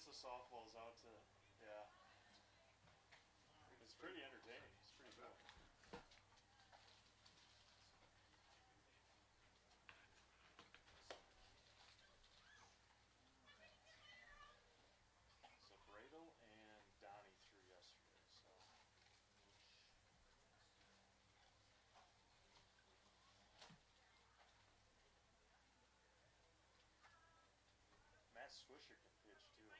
the softballs out to, yeah. It's pretty entertaining. It's pretty cool. So Bradle and Donnie threw yesterday, so. Matt Swisher can pitch too. He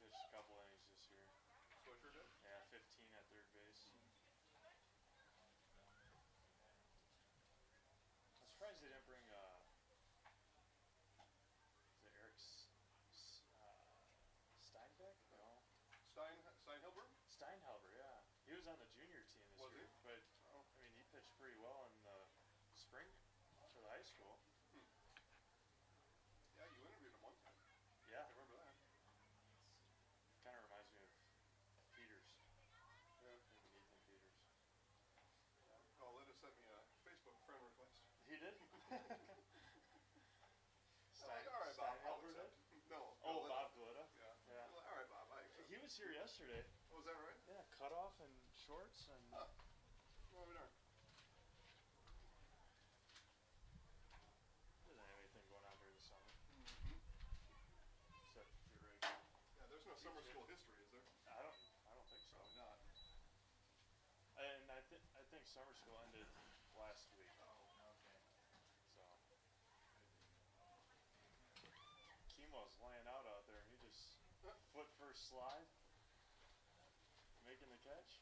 pitched a couple innings this year. Swisher did? Yeah, 15 at third base. I'm surprised they didn't bring the Eric Steinbeck? No. Steinhilber? Steinhelber, yeah. He was on the junior team this Was year, he? but I mean he pitched pretty well in the spring for the high school. Yeah, you interviewed him one time. Yeah. I remember that. Kind of reminds me of Peters. Yeah. Maybe Nathan Peters. Oh, Linda sent me a Facebook friend request. He did? All right, Bob. I'll accept. No. Oh, Bob Glida? Yeah. All right, Bob. I accept. He was here yesterday. Oh, is that right? Yeah, cutoff and shorts and. Well, we darn. Doesn't have anything going on during the summer. Except your regular. Yeah, there's no summer school history, is there? I don't think so. Probably not. And I think summer school ended last week. Oh, okay. So Chemo's laying out there and he just foot first slide, making the catch.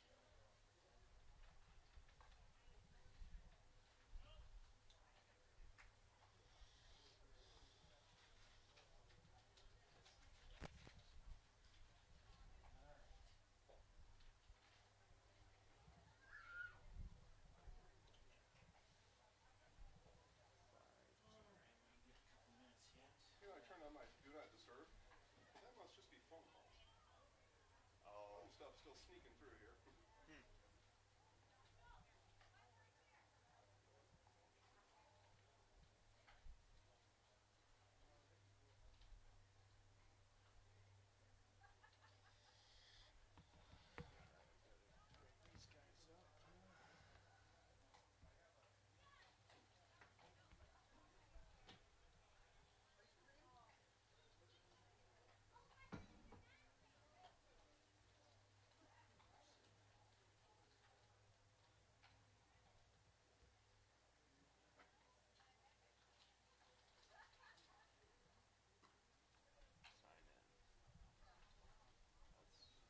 You know, I turned on my Do Not Disturb. That must just be phone calls. Oh. Some stuff still sneaking through here. These guys up.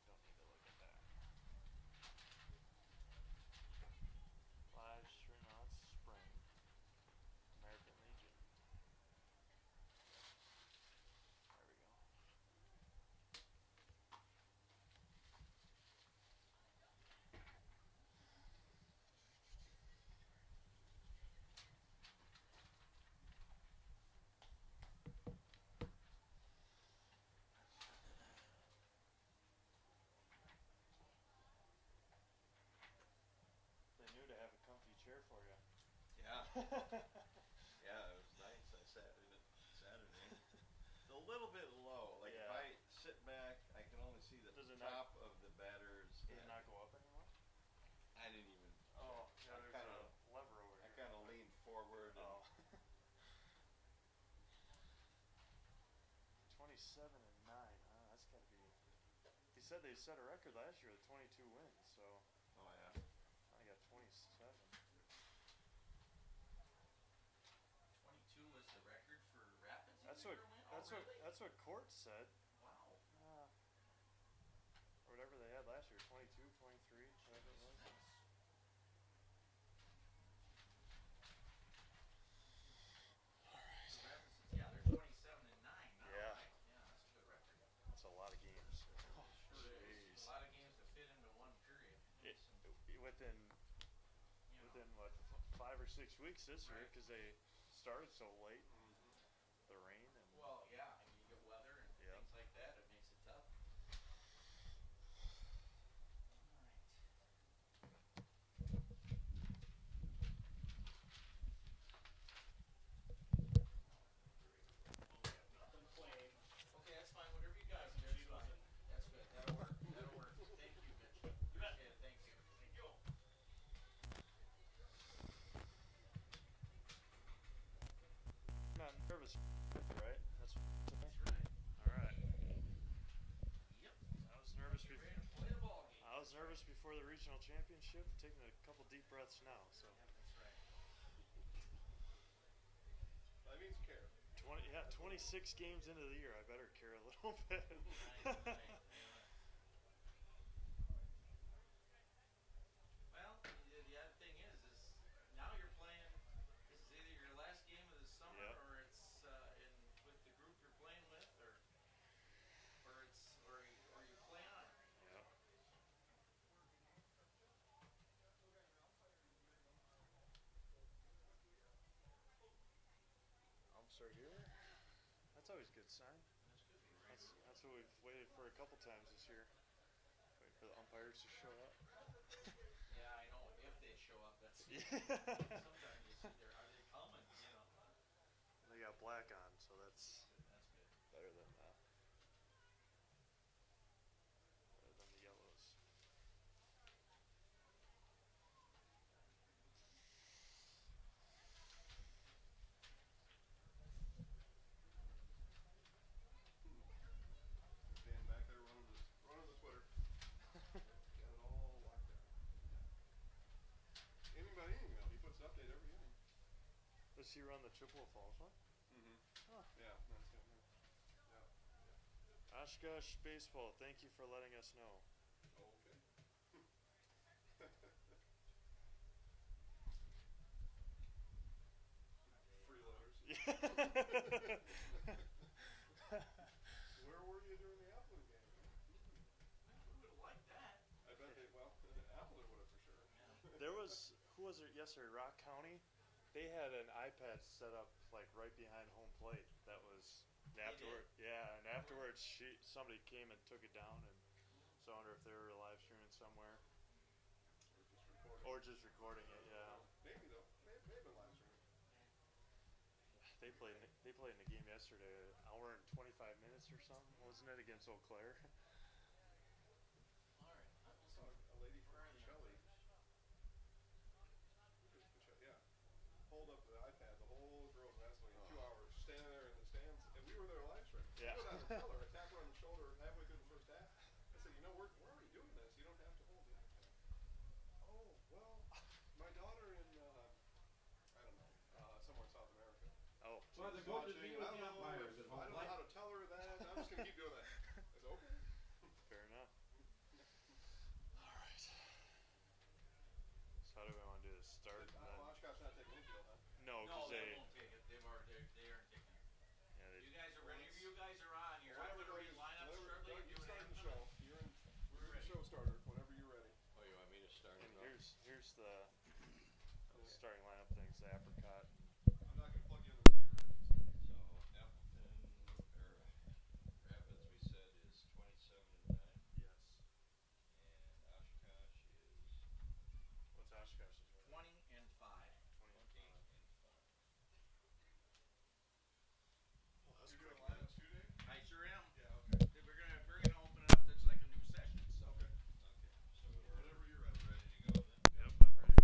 Don't need to look at that. Live stream on spring. American Legion. There we go. They knew to have a comfy chair for you. Yeah. Yeah, it was nice. I sat in it Saturday. It's a little bit low. Like if I sit back, I can only see the top of the batter's head. Does it not go up anymore? I didn't even. Oh, yeah, there's a lever over here. I kind of leaned forward. Oh. 27 and 9. That's got to be. He said they set a record last year with 22 wins, so. Oh yeah. I got 27. 22 was the record for Rapids. That's what Court said. Wow. Or whatever they had last year, 22, 23, whatever it was. Alright. Yeah, they're 27 and 9 now. Yeah. Right? Yeah, that's a good record. That's a lot of games. Oh, sure is. A lot of games to fit into one period. Within what 5 or 6 weeks this year, because they started so late. The rain and. Well, yeah, I mean you get weather and things like that. It makes it tough. Okay, that's fine. Whatever you guys do. nervous before the regional championship. Taking a couple deep breaths now. So. That means care. 26 games into the year. I better care a little bit. Well, the other thing is now you're playing. This is either your last game of the summer, or it's with the group you're playing with, or you play on. Yeah. Umps are here. That's always a good sign. That's what we've waited for a couple times this year. Wait for the umpires to show up. Yeah, I know. If they show up, that's sometimes you see are they coming? They got black on, so that's good. better than better than the yellows. Dan back there running the Twitter. Got it all locked down. Inning by inning though. He puts an update every inning. Does he run the Chippewa Falls one? Mm-hmm. Huh. Yeah, that's him. Yeah. Oshkosh Baseball, thank you for letting us know. Okay. Freeloaders. Where were you during the Appleton game? We would have liked that. I bet they, Appleton would have for sure. There was, who was it yesterday, Rock County? They had an iPad set up like right behind home plate. That was, and afterwards somebody came and took it down, and so I wonder if they were live streaming somewhere. Or just recording it, yeah. Maybe though. Maybe live streaming. They played in the game yesterday, an hour and 25 minutes or something, wasn't it, against Eau Claire? All right. I saw a lady from Shelley. Yeah. Hold up the iPad, the whole girls wrestling in 2 hours, standing there in the stands, and we were there live streaming. Yeah. I went out to tell her, I tapped her on the shoulder halfway through the first half. I said, we're already doing this. You don't have to hold the iPad. Oh, well, my daughter in, I don't know, somewhere in South America. Oh. Well, they're going to be with the umpires at home. I don't know how to tell her that. I'm just going to keep doing that. I said, okay. Fair enough. All right. So how do we want to do this? Start and then... Oshkosh not taking infield, huh? No, No, because they won't take it. They aren't taking it. Yeah, You guys are ready. You guys are on. You're going to read lineups shortly. You start the show. We're We're the ready. show starter whenever you're ready. Oh, you want me to start and it off? here's the starting lineup things. The apricot. I'm not going to plug you in until you're ready. So Appleton, Rapids, we said, is 27-9. Yes. And Oshkosh is What's Oshkosh's record? 20 and 5. 20 and 5. Well, that's You're quick. doing lineups too, Dave? I sure am. Yeah, okay. We're gonna open it up. That's like a new session. So. Okay. So we're Whenever you're ready. ready to go then? Yep, I'm ready.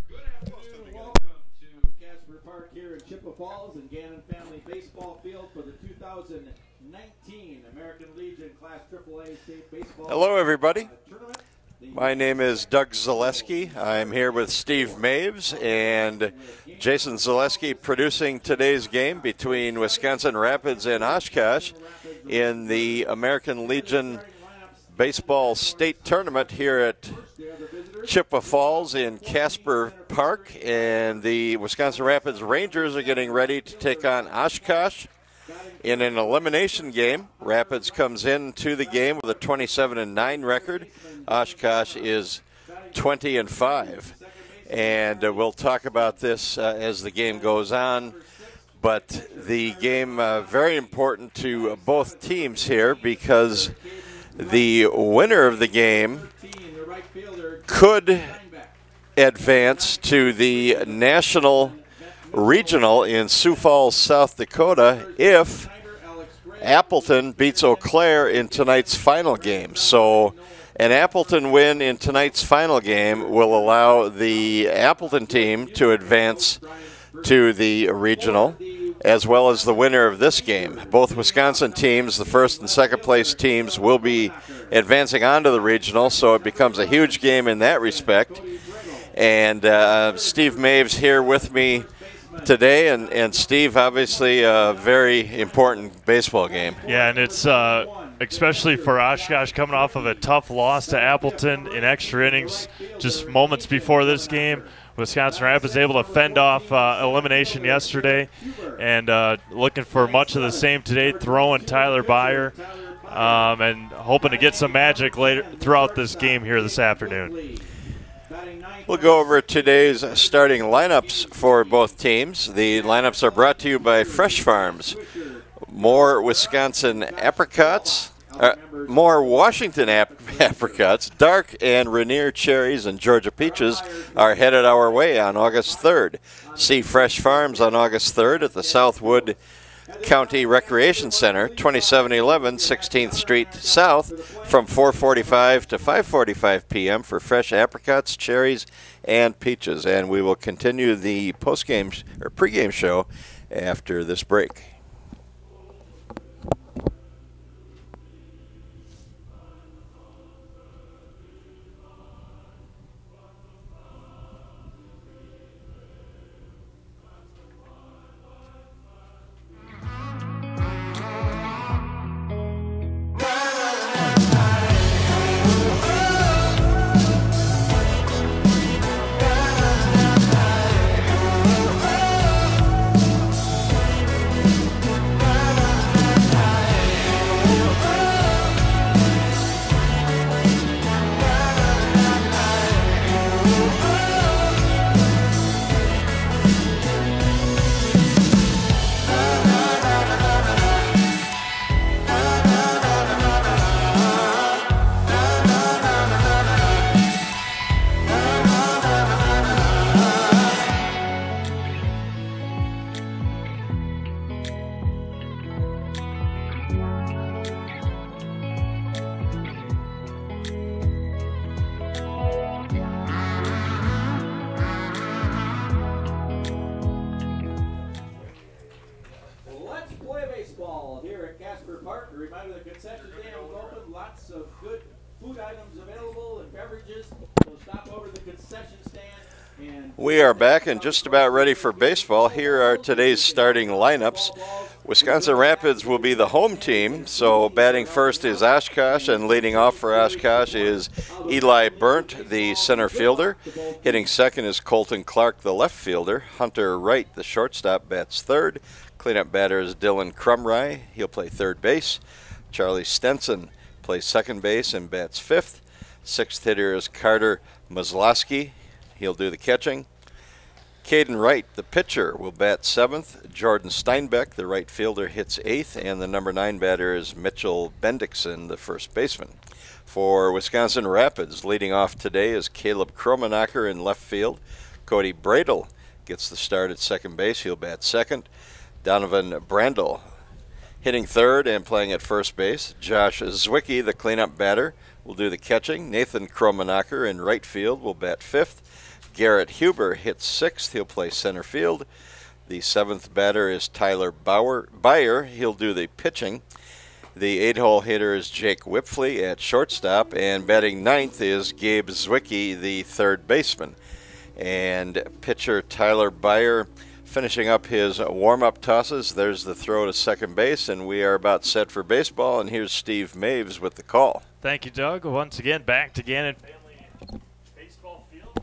Good afternoon and welcome to Casper Park here in Chippewa Falls and Gannon Family Baseball Field for the 2019 American Legion Class AAA State Baseball Hello, everybody. Tournament. My name is Doug Zaleski. I'm here with Steve Maves and Jason Zaleski producing today's game between Wisconsin Rapids and Oshkosh in the American Legion Baseball State Tournament here at Chippewa Falls in Casper Park. And the Wisconsin Rapids Rangers are getting ready to take on Oshkosh in an elimination game. Rapids comes into the game with a 27-9 record. Oshkosh is 20-5. And we'll talk about this as the game goes on. But the game very important to both teams here because the winner of the game could advance to the national regional in Sioux Falls, South Dakota if Appleton beats Eau Claire in tonight's final game. So an Appleton win in tonight's final game will allow the Appleton team to advance to the regional, as well as the winner of this game. Both Wisconsin teams, the first and second place teams, will be advancing on to the regional, so it becomes a huge game in that respect. And Steve Maves here with me today, and Steve, obviously a very important baseball game. Yeah, and it's especially for Oshkosh coming off of a tough loss to Appleton in extra innings just moments before this game. Wisconsin Rapids able to fend off elimination yesterday, and looking for much of the same today, throwing Tyler Byer, and hoping to get some magic later throughout this game here this afternoon. We'll go over today's starting lineups for both teams. The lineups are brought to you by Fresh Farms. More Wisconsin apricots, more Washington apricots, dark and Rainier cherries, and Georgia peaches are headed our way on August 3rd. See Fresh Farms on August 3rd at the Southwood County Recreation Center, 2711 16th Street South, from 4:45 to 5:45 p.m. for fresh apricots, cherries, and peaches. And we will continue the postgame or pregame show after this break. We are back and just about ready for baseball. Here are today's starting lineups. Wisconsin Rapids will be the home team, so batting first is Oshkosh, and leading off for Oshkosh is Eli Burnt, the center fielder. Hitting second is Colton Clark, the left fielder. Hunter Wright, the shortstop, bats third. Cleanup batter is Dylan Crumry. He'll play third base. Charlie Stenson plays second base and bats fifth. Sixth hitter is Carter Maslowski. He'll do the catching. Caden Wright, the pitcher, will bat seventh. Jordan Steinbeck, the right fielder, hits eighth. And the number 9 batter is Mitchell Bendixson, the first baseman. For Wisconsin Rapids, leading off today is Caleb Kromenacher in left field. Cody Bradel gets the start at second base. He'll bat second. Donovan Brandel hitting third and playing at first base. Josh Zwicky, the cleanup batter, will do the catching. Nathan Kromenacher in right field will bat fifth. Garrett Huber hits sixth. He'll play center field. The seventh batter is Tyler Byer. He'll do the pitching. The 8-hole hitter is Jake Whipfley at shortstop. And batting ninth is Gabe Zwicky, the third baseman. And pitcher Tyler Byer finishing up his warm-up tosses. There's the throw to second base, and we are about set for baseball. And here's Steve Maves with the call. Thank you, Doug. Once again, back to Gannon Family Baseball Field.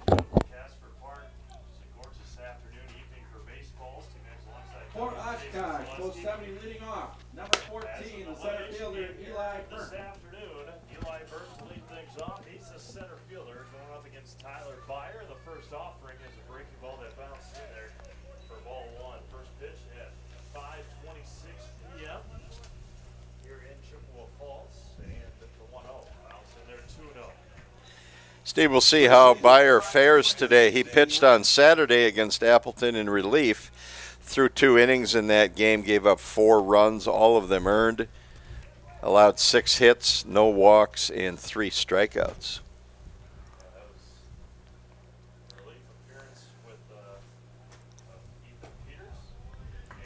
For Oshkosh, post 70 leading off, number 14, the center fielder, Eli Burnt. This afternoon, Eli Burnt will lead things off. He's the center fielder going up against Tyler Byer. The first offering is a breaking ball that bounced in there for ball one. First pitch at 5:26 p.m. here in Chippewa Falls, and the 1-0 bounce in there 2-0. Steve, we'll see how Byer fares today. He pitched on Saturday against Appleton in relief. Threw 2 innings in that game, gave up 4 runs, all of them earned. Allowed 6 hits, no walks, and 3 strikeouts. That was a relief appearance with Ethan Peters.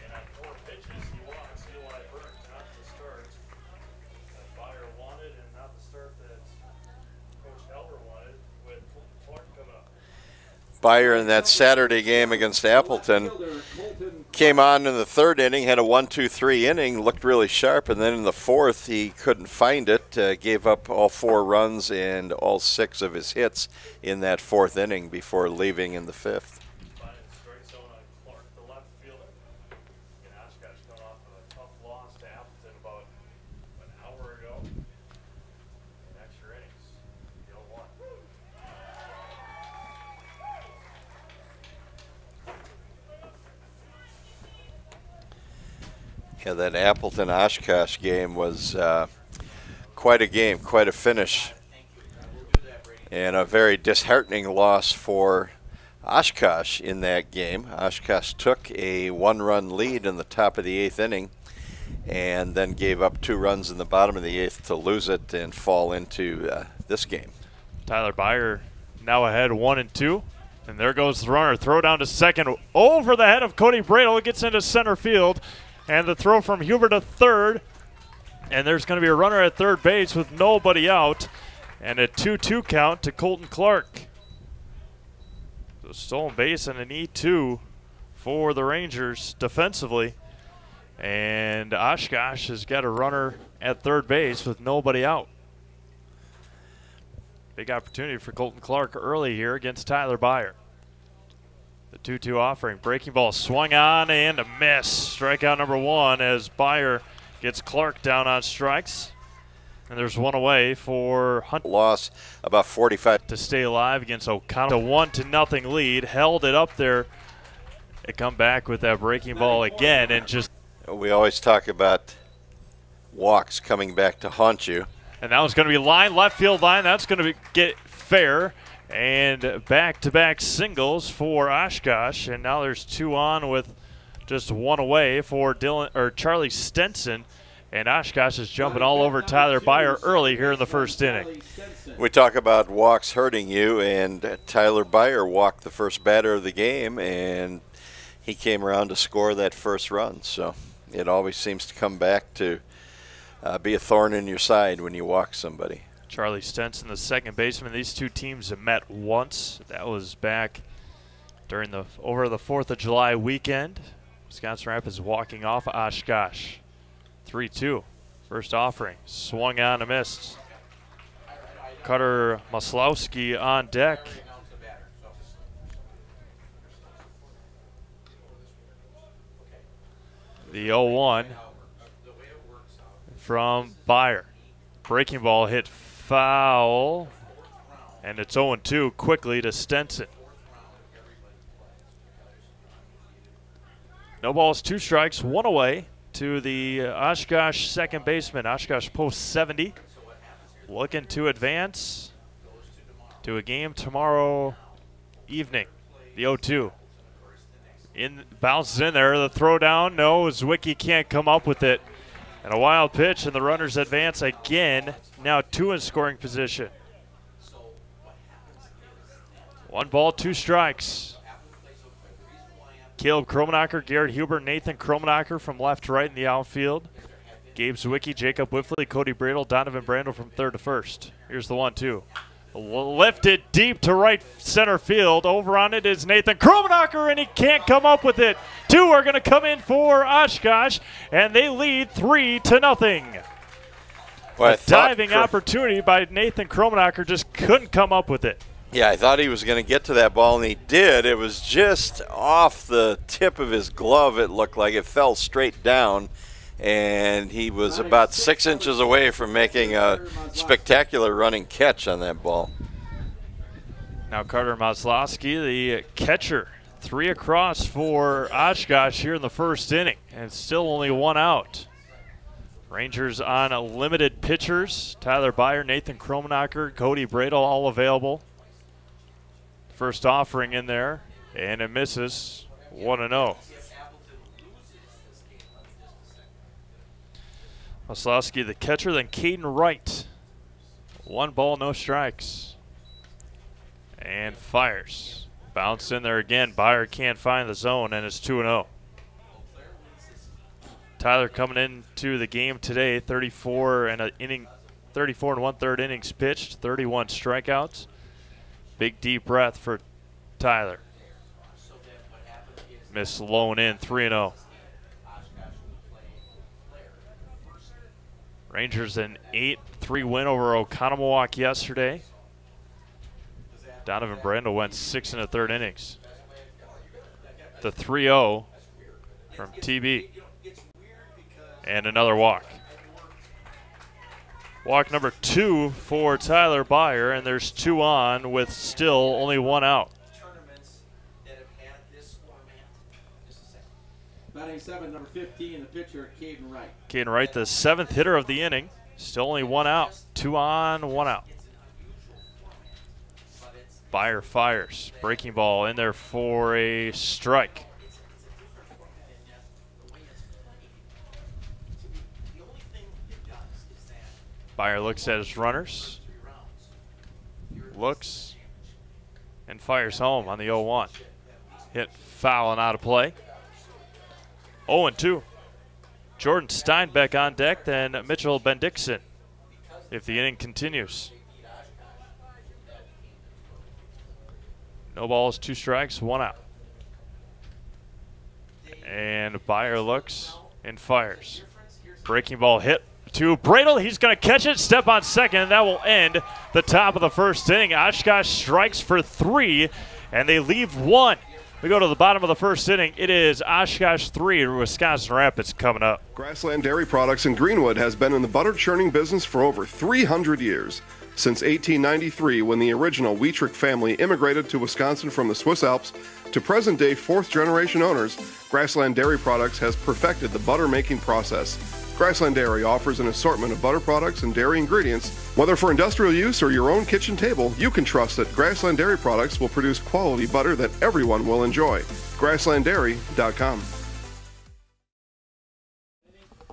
And on 4 pitches, he walks Eli Burnt, not the start that Byer wanted, and not the start Beyer in that Saturday game against Appleton. Came on in the third inning, had a 1-2-3 inning, looked really sharp, and then in the fourth he couldn't find it, gave up all 4 runs and all 6 of his hits in that fourth inning before leaving in the fifth. Yeah, that Appleton-Oshkosh game was quite a game, quite a finish, and a very disheartening loss for Oshkosh in that game. Oshkosh took a 1-run lead in the top of the 8th inning and then gave up 2 runs in the bottom of the 8th to lose it and fall into this game. Tyler Beyer now ahead 1-2. And there goes the runner. Throw down to second over the head of Cody Bradle. It gets into center field. And the throw from Huber to third. And there's going to be a runner at third base with nobody out. And a 2-2 count to Colton Clark. So stolen base and an E2 for the Rangers defensively. And Oshkosh has got a runner at third base with nobody out. Big opportunity for Colton Clark early here against Tyler Beyer. The 2-2 offering. Breaking ball swung on and a miss. Strikeout number 1 as Beyer gets Clark down on strikes. And there's one away for Hunt. Loss about 45 to stay alive against O'Connell. A 1-0 lead. Held it up there. They come back with that breaking ball again and just. We always talk about walks coming back to haunt you. And that was going to be line, left field line. That's going to get fair. And back-to-back singles for Oshkosh, and now there's 2 on with just 1 away for Charlie Stenson, and Oshkosh is jumping all over Tyler Beyer early here in the first inning. We talk about walks hurting you, and Tyler Beyer walked the first batter of the game, and he came around to score that first run. So it always seems to come back to be a thorn in your side when you walk somebody. Charlie Stenson, the second baseman. These two teams have met once. That was back during over the 4th of July weekend. Wisconsin Rapids walking off Oshkosh. 3-2. First offering. Swung on and missed. Cutter Maslowski on deck. The 0-1 from Beyer. Breaking ball hit foul, and it's 0-2 quickly to Stenson. No balls, 2 strikes, 1 away to the Oshkosh second baseman. Oshkosh post 70, looking to advance to a game tomorrow evening. The 0-2. Bounces in there, the throw down, no, Zwicky can't come up with it. And a wild pitch, and the runners advance again. Now 2 in scoring position. 1 ball, 2 strikes. Caleb Kromenacher, Garrett Huber, Nathan Kromenacher from left to right in the outfield. Gabe Zwicky, Jacob Whiffley, Cody Bradle, Donovan Brandel from third to first. Here's the 1-2. Lifted deep to right center field. Over on it is Nathan Kromenacher, and he can't come up with it. 2 are going to come in for Oshkosh, and they lead 3-0. Well, a diving opportunity by Nathan Kromenacher, just couldn't come up with it. Yeah, I thought he was going to get to that ball, and he did. It was just off the tip of his glove, it looked like. It fell straight down, and he was about 6 inches away from making a spectacular running catch on that ball. Now Carter Maslowski, the catcher. 3 across for Oshkosh here in the first inning, and still only 1 out. Rangers on limited pitchers. Tyler Beyer, Nathan Kromenacher, Cody Bradle all available. First offering in there, and it misses. 1-0. Maslowski, the catcher, then Caden Wright. 1 ball, no strikes. And fires. Bounce in there again. Beyer can't find the zone, and it's 2-0. Tyler coming into the game today, 34 and 1/3 innings pitched, 31 strikeouts. Big deep breath for Tyler. Miss low and in, 3-0. Rangers an 8-3 win over Oconomowoc yesterday. Donovan Brandel went 6 1/3 innings. The 3-0 from TB. And another walk. Walk number 2 for Tyler Byer, and there's 2 on with still only 1 out. Batting 7, number 15, the pitcher, Caden Wright. Caden Wright, the 7th hitter of the inning. Still only 1 out. 2 on, 1 out. Byer fires. Breaking ball in there for a strike. Byer looks at his runners. Looks and fires home on the 0-1. Hit foul and out of play. 0-2. Jordan Steinbeck on deck, then Mitchell Bendixson if the inning continues. No balls, 2 strikes, 1 out. And Byer looks and fires. Breaking ball hit to Bradel. He's going to catch it, step on second, and that will end the top of the first inning. Oshkosh strikes for 3, and they leave 1. We go to the bottom of the first inning. It is Oshkosh 3, Wisconsin Rapids coming up. Grassland Dairy Products in Greenwood has been in the butter churning business for over 300 years. Since 1893, when the original Wietrich family immigrated to Wisconsin from the Swiss Alps, to present-day 4th-generation owners, Grassland Dairy Products has perfected the butter-making process. Grassland Dairy offers an assortment of butter products and dairy ingredients. Whether for industrial use or your own kitchen table, you can trust that Grassland Dairy Products will produce quality butter that everyone will enjoy. GrasslandDairy.com.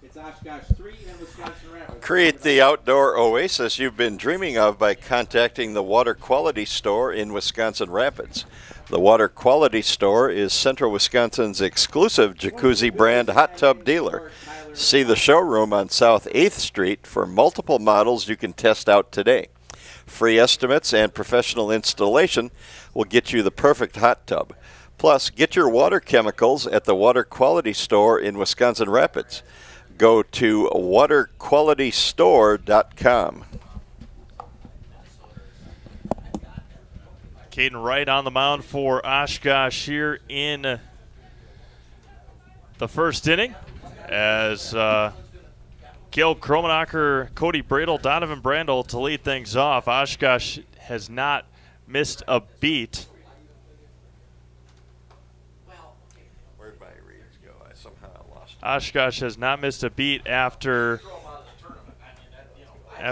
It's Oshkosh 3 and Wisconsin Rapids. Create the outdoor oasis you've been dreaming of by contacting the Water Quality Store in Wisconsin Rapids. The Water Quality Store is Central Wisconsin's exclusive jacuzzi brand hot tub dealer. See the showroom on South 8th Street for multiple models you can test out today. Free estimates and professional installation will get you the perfect hot tub. Plus, get your water chemicals at the Water Quality Store in Wisconsin Rapids. Go to waterqualitystore.com. Caden Wright on the mound for Oshkosh here in the first inning, as Caleb Kromenacher, Cody Bradel, Donovan Brandel to lead things off. Oshkosh has not missed a beat. Where'd my reads go? I somehow lost it. Oshkosh has not missed a beat after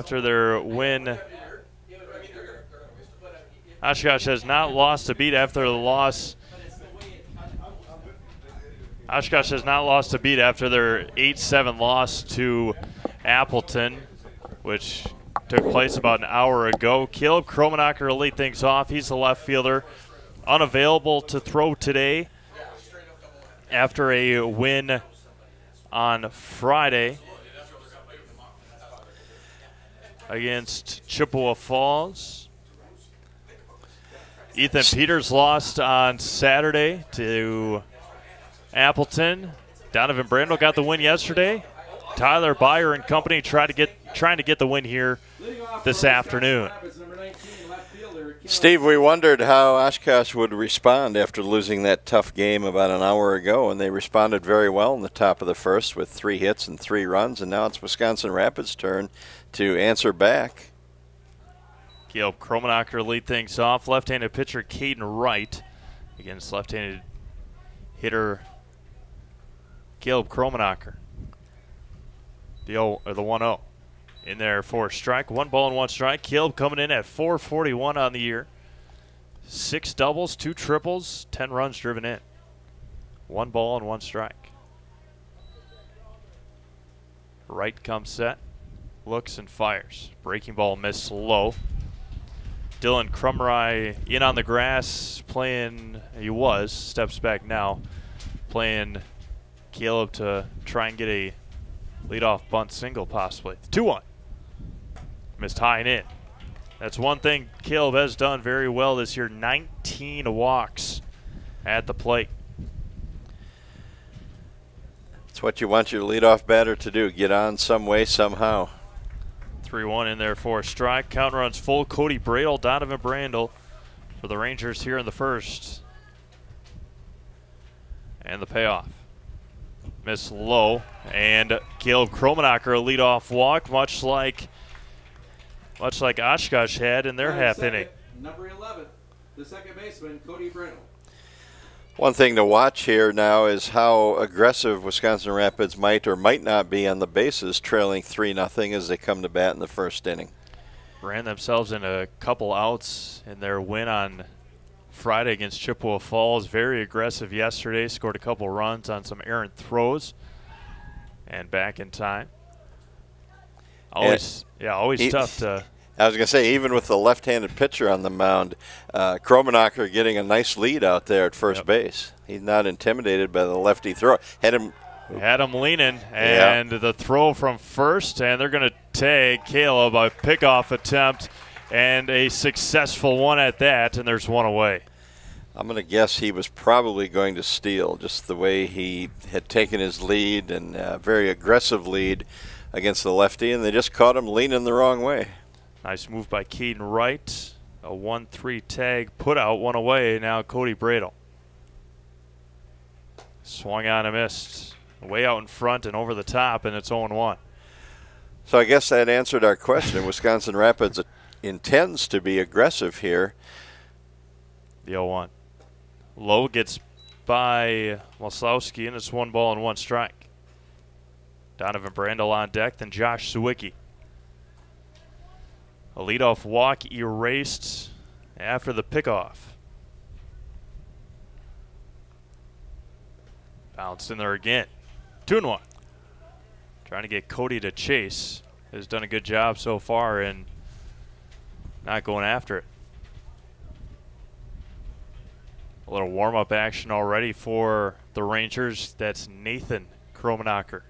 their win. Oshkosh has not lost a beat after the loss. Oshkosh has not lost a beat after their 8-7 loss to Appleton, which took place about an hour ago. Caleb Kromenacher will lead things off. He's the left fielder, unavailable to throw today after a win on Friday against Chippewa Falls. Ethan Peters lost on Saturday to Appleton. Donovan Brandel got the win yesterday. Tyler Byer and company trying to get the win here this afternoon. Steve, we wondered how Oshkosh would respond after losing that tough game about an hour ago, and they responded very well in the top of the first with 3 hits and 3 runs, and now it's Wisconsin Rapids' turn to answer back. Caleb Kromenacher lead things off. Left-handed pitcher Caden Wright against left-handed hitter Caleb Kromenacher. The 1-0 in there for a strike. 1 ball and 1 strike. Caleb coming in at .441 on the year. 6 doubles, 2 triples, 10 runs driven in. 1 ball and 1 strike. Wright comes set, looks and fires. Breaking ball missed low. Dylan Crumry in on the grass playing, steps back now, playing Caleb to try and get a leadoff bunt single possibly. 2-1. Missed high and in. That's one thing Caleb has done very well this year, 19 walks at the plate. It's what you want your leadoff batter to do, get on some way, somehow. 3-1 in there for a strike. Count runs full. Cody Bradle, Donovan Brandel for the Rangers here in the first. And the payoff. Miss low. And Caleb Kromenacher, a leadoff walk, much like Oshkosh had in their half inning. Number 11, the second baseman, Cody Bradle. One thing to watch here now is how aggressive Wisconsin Rapids might or might not be on the bases, trailing 3-0 as they come to bat in the first inning. Ran themselves in a couple outs in their win on Friday against Chippewa Falls. Very aggressive yesterday, scored a couple runs on some errant throws and back in time. Always tough to... I was going to say, even with the left-handed pitcher on the mound, Kromenacher getting a nice lead out there at first base. He's not intimidated by the lefty throw. Had him leaning, and the throw from first, and they're going to tag Caleb, a pickoff attempt, and a successful one at that, and there's one away. I'm going to guess he was probably going to steal, just the way he had taken his lead, and a very aggressive lead against the lefty, and they just caught him leaning the wrong way. Nice move by Caden Wright. A 1-3 tag, put out, one away. Now Cody Bradle. Swung on and missed. Way out in front and over the top, and it's 0-1. So I guess that answered our question. Wisconsin Rapids intends to be aggressive here. The 0-1. Low gets by Waslowski, and it's 1-1 strike. Donovan Brandel on deck, then Josh Sawicki. A leadoff walk erased after the pickoff. Bounced in there again. 2-1. Trying to get Cody to chase. Has done a good job so far in not going after it. A little warm-up action already for the Rangers. That's Nathan Kromenacher.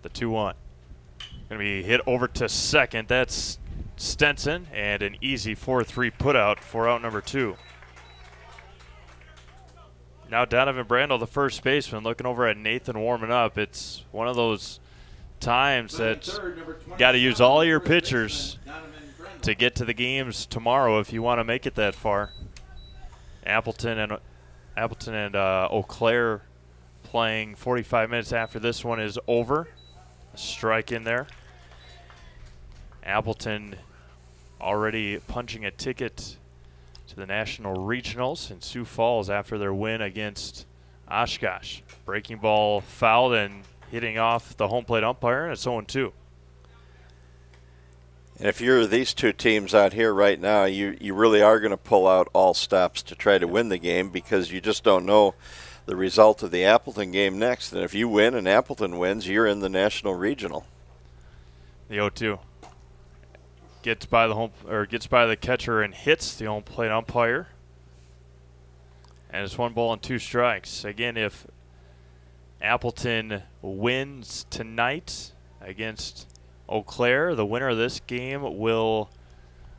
The 2-1. Going to be hit over to second. That's Stenson, and an easy 4-3 putout for out number 2. Now Donovan Brandel, the first baseman, looking over at Nathan warming up. It's one of those times that got to use all your pitchers to get to the games tomorrow if you want to make it that far. Appleton and Eau Claire playing 45 minutes after this one is over. Strike in there. Appleton already punching a ticket to the National Regionals in Sioux Falls after their win against Oshkosh. Breaking ball fouled and hitting off the home plate umpire, and it's 0-2. And if you're these two teams out here right now, you really are going to pull out all stops to try to win the game because you just don't know the result of the Appleton game next. And if you win and Appleton wins, you're in the National Regional. The 0-2 gets by the catcher and hits the home plate umpire. And it's 1-2 strikes. Again, if Appleton wins tonight against Eau Claire, the winner of this game will,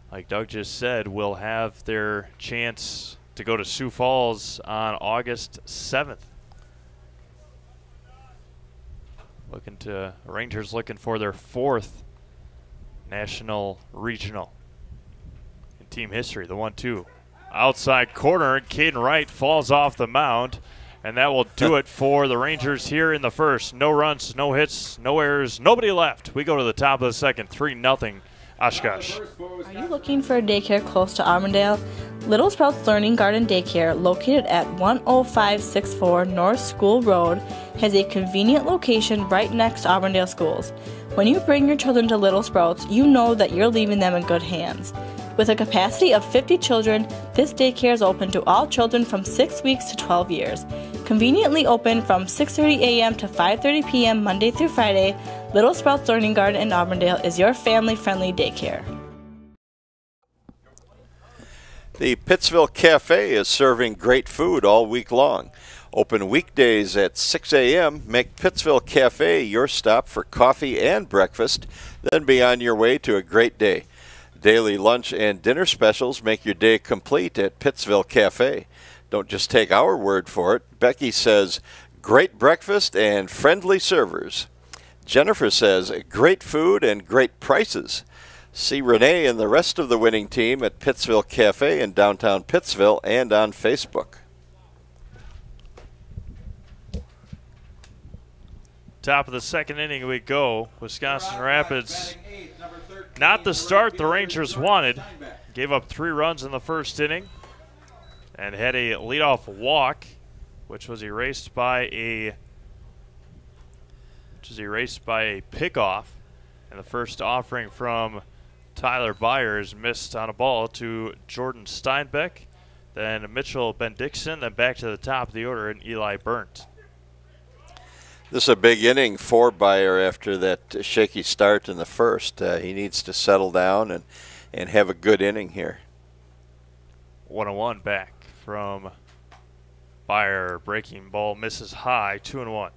like Doug just said, will have their chance to go to Sioux Falls on August 7th. Rangers looking for their 4th National Regional in team history. The 1-2 outside corner, Caden Wright falls off the mound, and that will do it for the Rangers here in the first. No runs, no hits, no errors, nobody left. We go to the top of the second, 3-0 Oshkosh. Are you looking for a daycare close to Auburndale? Little Sprouts Learning Garden Daycare, located at 10564 North School Road, has a convenient location right next to Auburndale schools. When you bring your children to Little Sprouts, you know that you're leaving them in good hands. With a capacity of 50 children, this daycare is open to all children from 6 weeks to 12 years. Conveniently open from 6:30 a.m. to 5:30 p.m. Monday through Friday, Little Sprouts Learning Garden in Auburndale is your family-friendly daycare. The Pittsville Cafe is serving great food all week long. Open weekdays at 6 a.m. Make Pittsville Cafe your stop for coffee and breakfast, then be on your way to a great day. Daily lunch and dinner specials make your day complete at Pittsville Cafe. Don't just take our word for it. Becky says, great breakfast and friendly servers. Jennifer says, great food and great prices. See Renee and the rest of the winning team at Pittsville Cafe in downtown Pittsville and on Facebook. Top of the second inning we go. Wisconsin Rapids, not the start the Rangers wanted. Gave up 3 runs in the first inning and had a leadoff walk, which was erased by a pickoff. And the first offering from Tyler Byers missed on a ball to Jordan Steinbeck, then Mitchell Bendixson, then back to the top of the order and Eli Burnt. This is a big inning for Byer after that shaky start in the first. He needs to settle down and have a good inning here. 1-1 back from Byer. Breaking ball misses high, 2-1.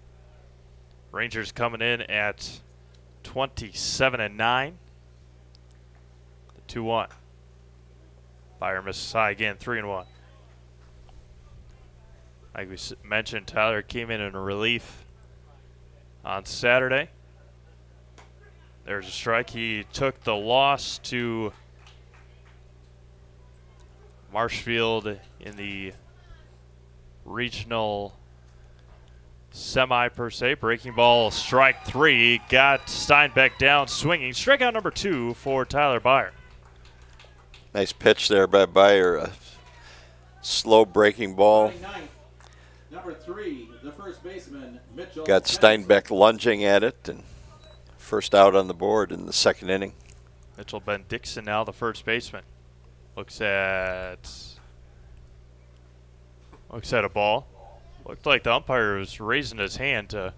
Rangers coming in at 27-9. The 2-1. Byer misses high again, 3-1. Like we mentioned, Tyler came in relief on Saturday. There's a strike. He took the loss to Marshfield in the regional semi per se. Breaking ball, strike 3. Got Steinbeck down swinging. Strikeout number 2 for Tyler Byer. Nice pitch there by Byer. A slow breaking ball. Number 3, the first baseman, Mitchell. Got Steinbeck lunging at it, and first out on the board in the second inning. Mitchell Bendixson now the first baseman. Looks at a ball. Looked like the umpire was raising his hand to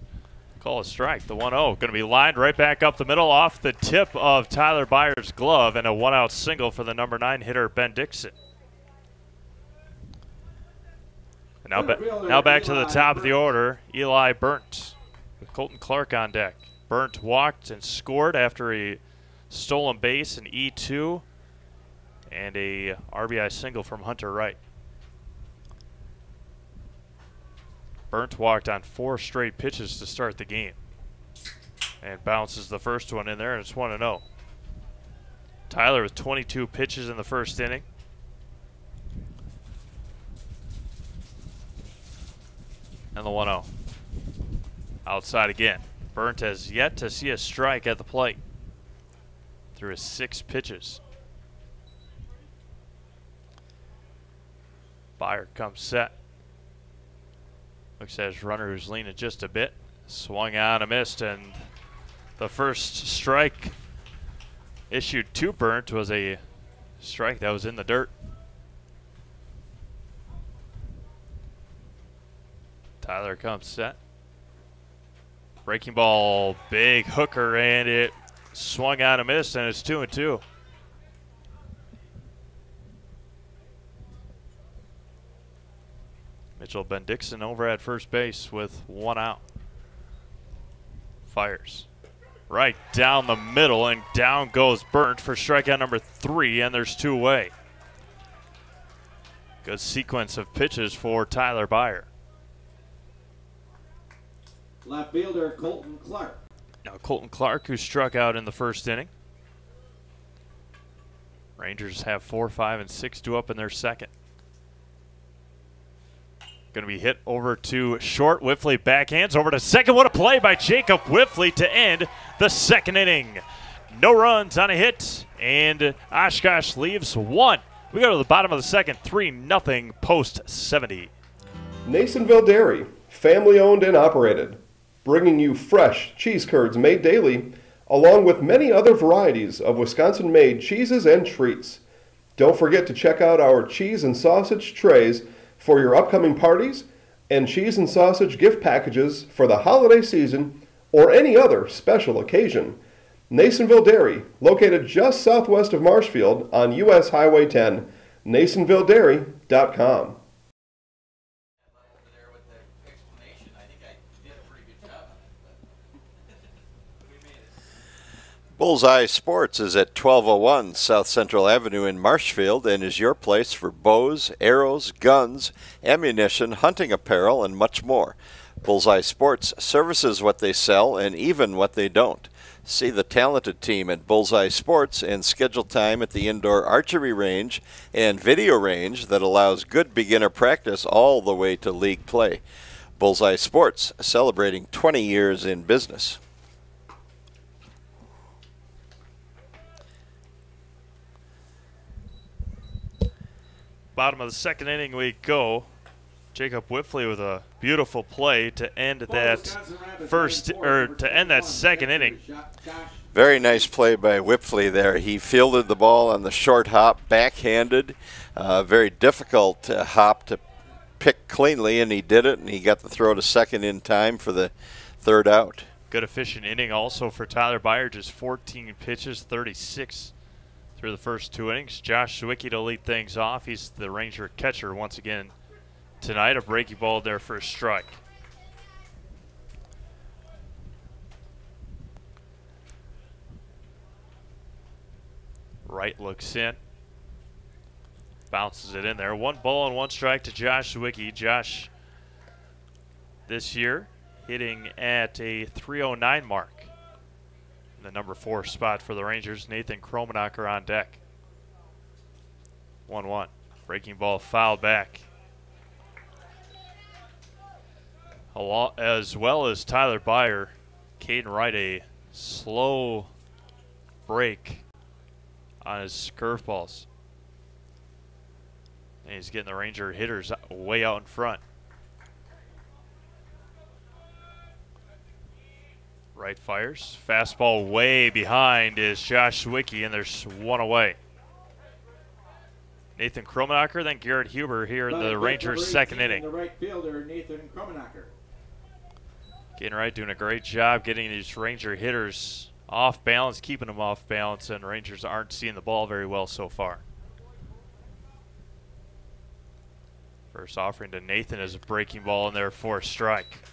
call a strike. The 1-0 going to be lined right back up the middle off the tip of Tyler Byers' glove, and a 1-out single for the number 9 hitter Bendixson. Now back to the top of the order, Eli Burnt with Colton Clark on deck. Burnt walked and scored after a stolen base, an E2, and a RBI single from Hunter Wright. Burnt walked on 4 straight pitches to start the game and bounces the first one in there, and it's 1-0. Tyler with 22 pitches in the first inning. And the 1-0. Outside again. Burnt has yet to see a strike at the plate through his 6 pitches. Byer comes set. Looks at his runner who's leaning just a bit. Swung on a missed, and the first strike issued to Burnt was a strike that was in the dirt. Tyler comes set. Breaking ball, big hooker, and it swung on a miss, and it's 2-2. Mitchell Bendixson over at first base with 1 out. Fires right down the middle, and down goes Burnt for strikeout number 3, and there's 2 away. Good sequence of pitches for Tyler Byer. Left fielder Colton Clark. Now Colton Clark, who struck out in the first inning. Rangers have 4, 5, and 6 due up in their second. Going to be hit over to short. Whiffley backhands over to second. What a play by Jacob Whiffley to end the second inning. No runs on a hit, and Oshkosh leaves 1. We go to the bottom of the second, 3-0 post 70. Nasonville Dairy, family owned and operated, bringing you fresh cheese curds made daily, along with many other varieties of Wisconsin-made cheeses and treats. Don't forget to check out our cheese and sausage trays for your upcoming parties and cheese and sausage gift packages for the holiday season or any other special occasion. Nasonville Dairy, located just southwest of Marshfield on US Highway 10, NasonvilleDairy.com. Over there with the explanation, I think I did a pretty good job of it, but we made it. Bullseye Sports is at 1201 South Central Avenue in Marshfield and is your place for bows, arrows, guns, ammunition, hunting apparel, and much more. Bullseye Sports services what they sell and even what they don't. See the talented team at Bullseye Sports and schedule time at the indoor archery range and video range that allows good beginner practice all the way to league play. Bullseye Sports, celebrating 20 years in business. Bottom of the second inning we go. Jacob Whiffley with a beautiful play to end that second inning. Very nice play by Whiffley there. He fielded the ball on the short hop, backhanded. Very difficult hop to pick cleanly, and he did it, and he got the throw to second in time for the third out. Good efficient inning also for Tyler Byer, just 14 pitches, 36 through the first 2 innings. Josh Zwicky to lead things off. He's the Ranger catcher once again tonight. A breaking ball there for a strike. Wright looks in. Bounces it in there. 1 ball and 1 strike to Josh Zwicky. Josh this year hitting at a .309 mark. In the number 4 spot for the Rangers. Nathan Kromenacher on deck. 1-1. Breaking ball fouled back. As well as Tyler Byer, Caden Wright a slow break on his curveballs. And he's getting the Ranger hitters way out in front. Wright fires. Fastball way behind is Josh Zwicky, and there's 1 away. Nathan Kromenacher, then Garrett Huber here in the Rangers' second inning. The right fielder, Nathan Kromenacher. Caden Wright doing a great job getting these Ranger hitters off balance, keeping them off balance, and Rangers aren't seeing the ball very well so far. First offering to Nathan is a breaking ball in there for a strike.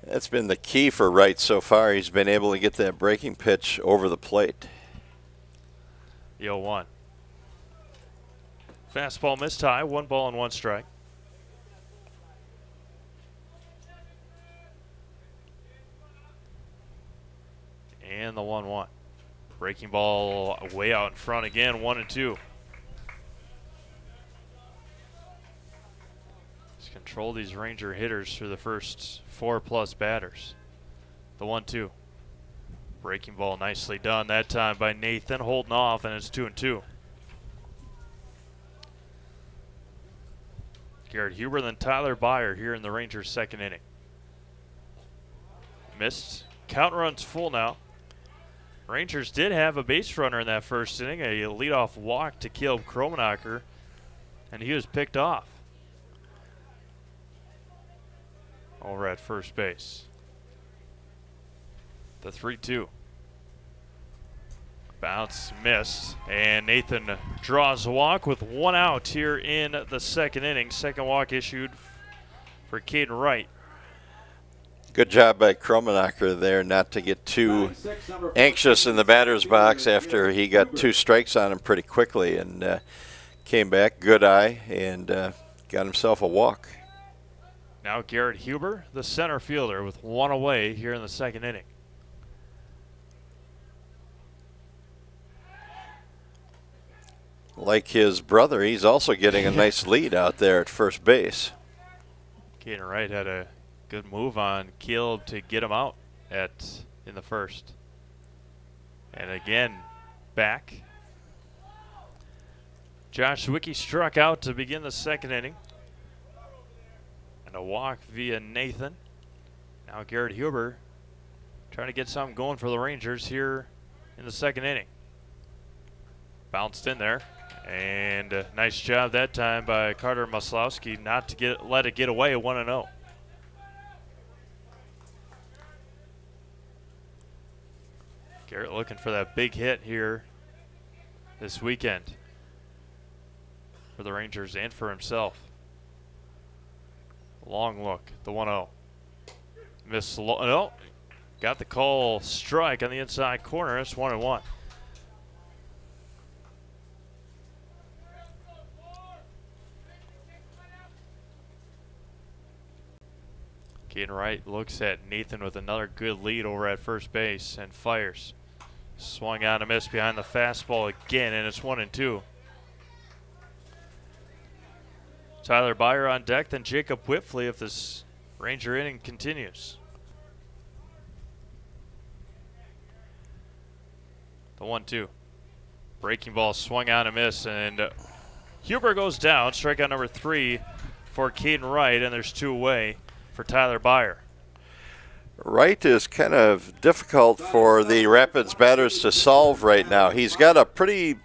That's been the key for Wright so far. He's been able to get that breaking pitch over the plate. The 0-1. Fastball missed high, 1 ball and 1 strike. And the 1-1. Breaking ball way out in front again, 1-2. Just control these Ranger hitters through the first 4+ batters. The 1-2. Breaking ball nicely done that time by Nathan, holding off, and it's 2-2. Garrett Huber, then Tyler Byer here in the Rangers' second inning. Missed. Count runs full now. Rangers did have a base runner in that first inning, a leadoff walk to Caleb Kromenacher, and he was picked off over at first base. The 3-2. Bounce missed, and Nathan draws a walk with 1 out here in the second inning. Second walk issued for Caden Wright. Good job by Kromenacher there not to get too anxious in the batter's box after he got 2 strikes on him pretty quickly, and came back, good eye, and got himself a walk. Now Garrett Huber, the center fielder, with 1 away here in the second inning. Like his brother, he's also getting a nice lead out there at first base. Caden Wright had a good move on Caleb to get him out in the first. And again, back. Josh Zwicky struck out to begin the second inning. And a walk via Nathan. Now Garrett Huber trying to get something going for the Rangers here in the second inning. Bounced in there. And a nice job that time by Carter Maslowski not to let it get away, 1-0. Garrett looking for that big hit here this weekend. for the Rangers and for himself. Long look, the 1-0. No, got the call strike on the inside corner. It's 1-1. Caden Wright looks at Nathan with another good lead over at first base and fires. Swung out and missed behind the fastball again, and it's 1-2. Tyler Byer on deck, then Jacob Whitfley if this Ranger inning continues. The 1-2. Breaking ball swung out and missed, and Huber goes down. Strikeout number 3 for Caden Wright, and there's 2 away for Tyler Byer. Wright is kind of difficult for the Rapids batters to solve right now. He's got a pretty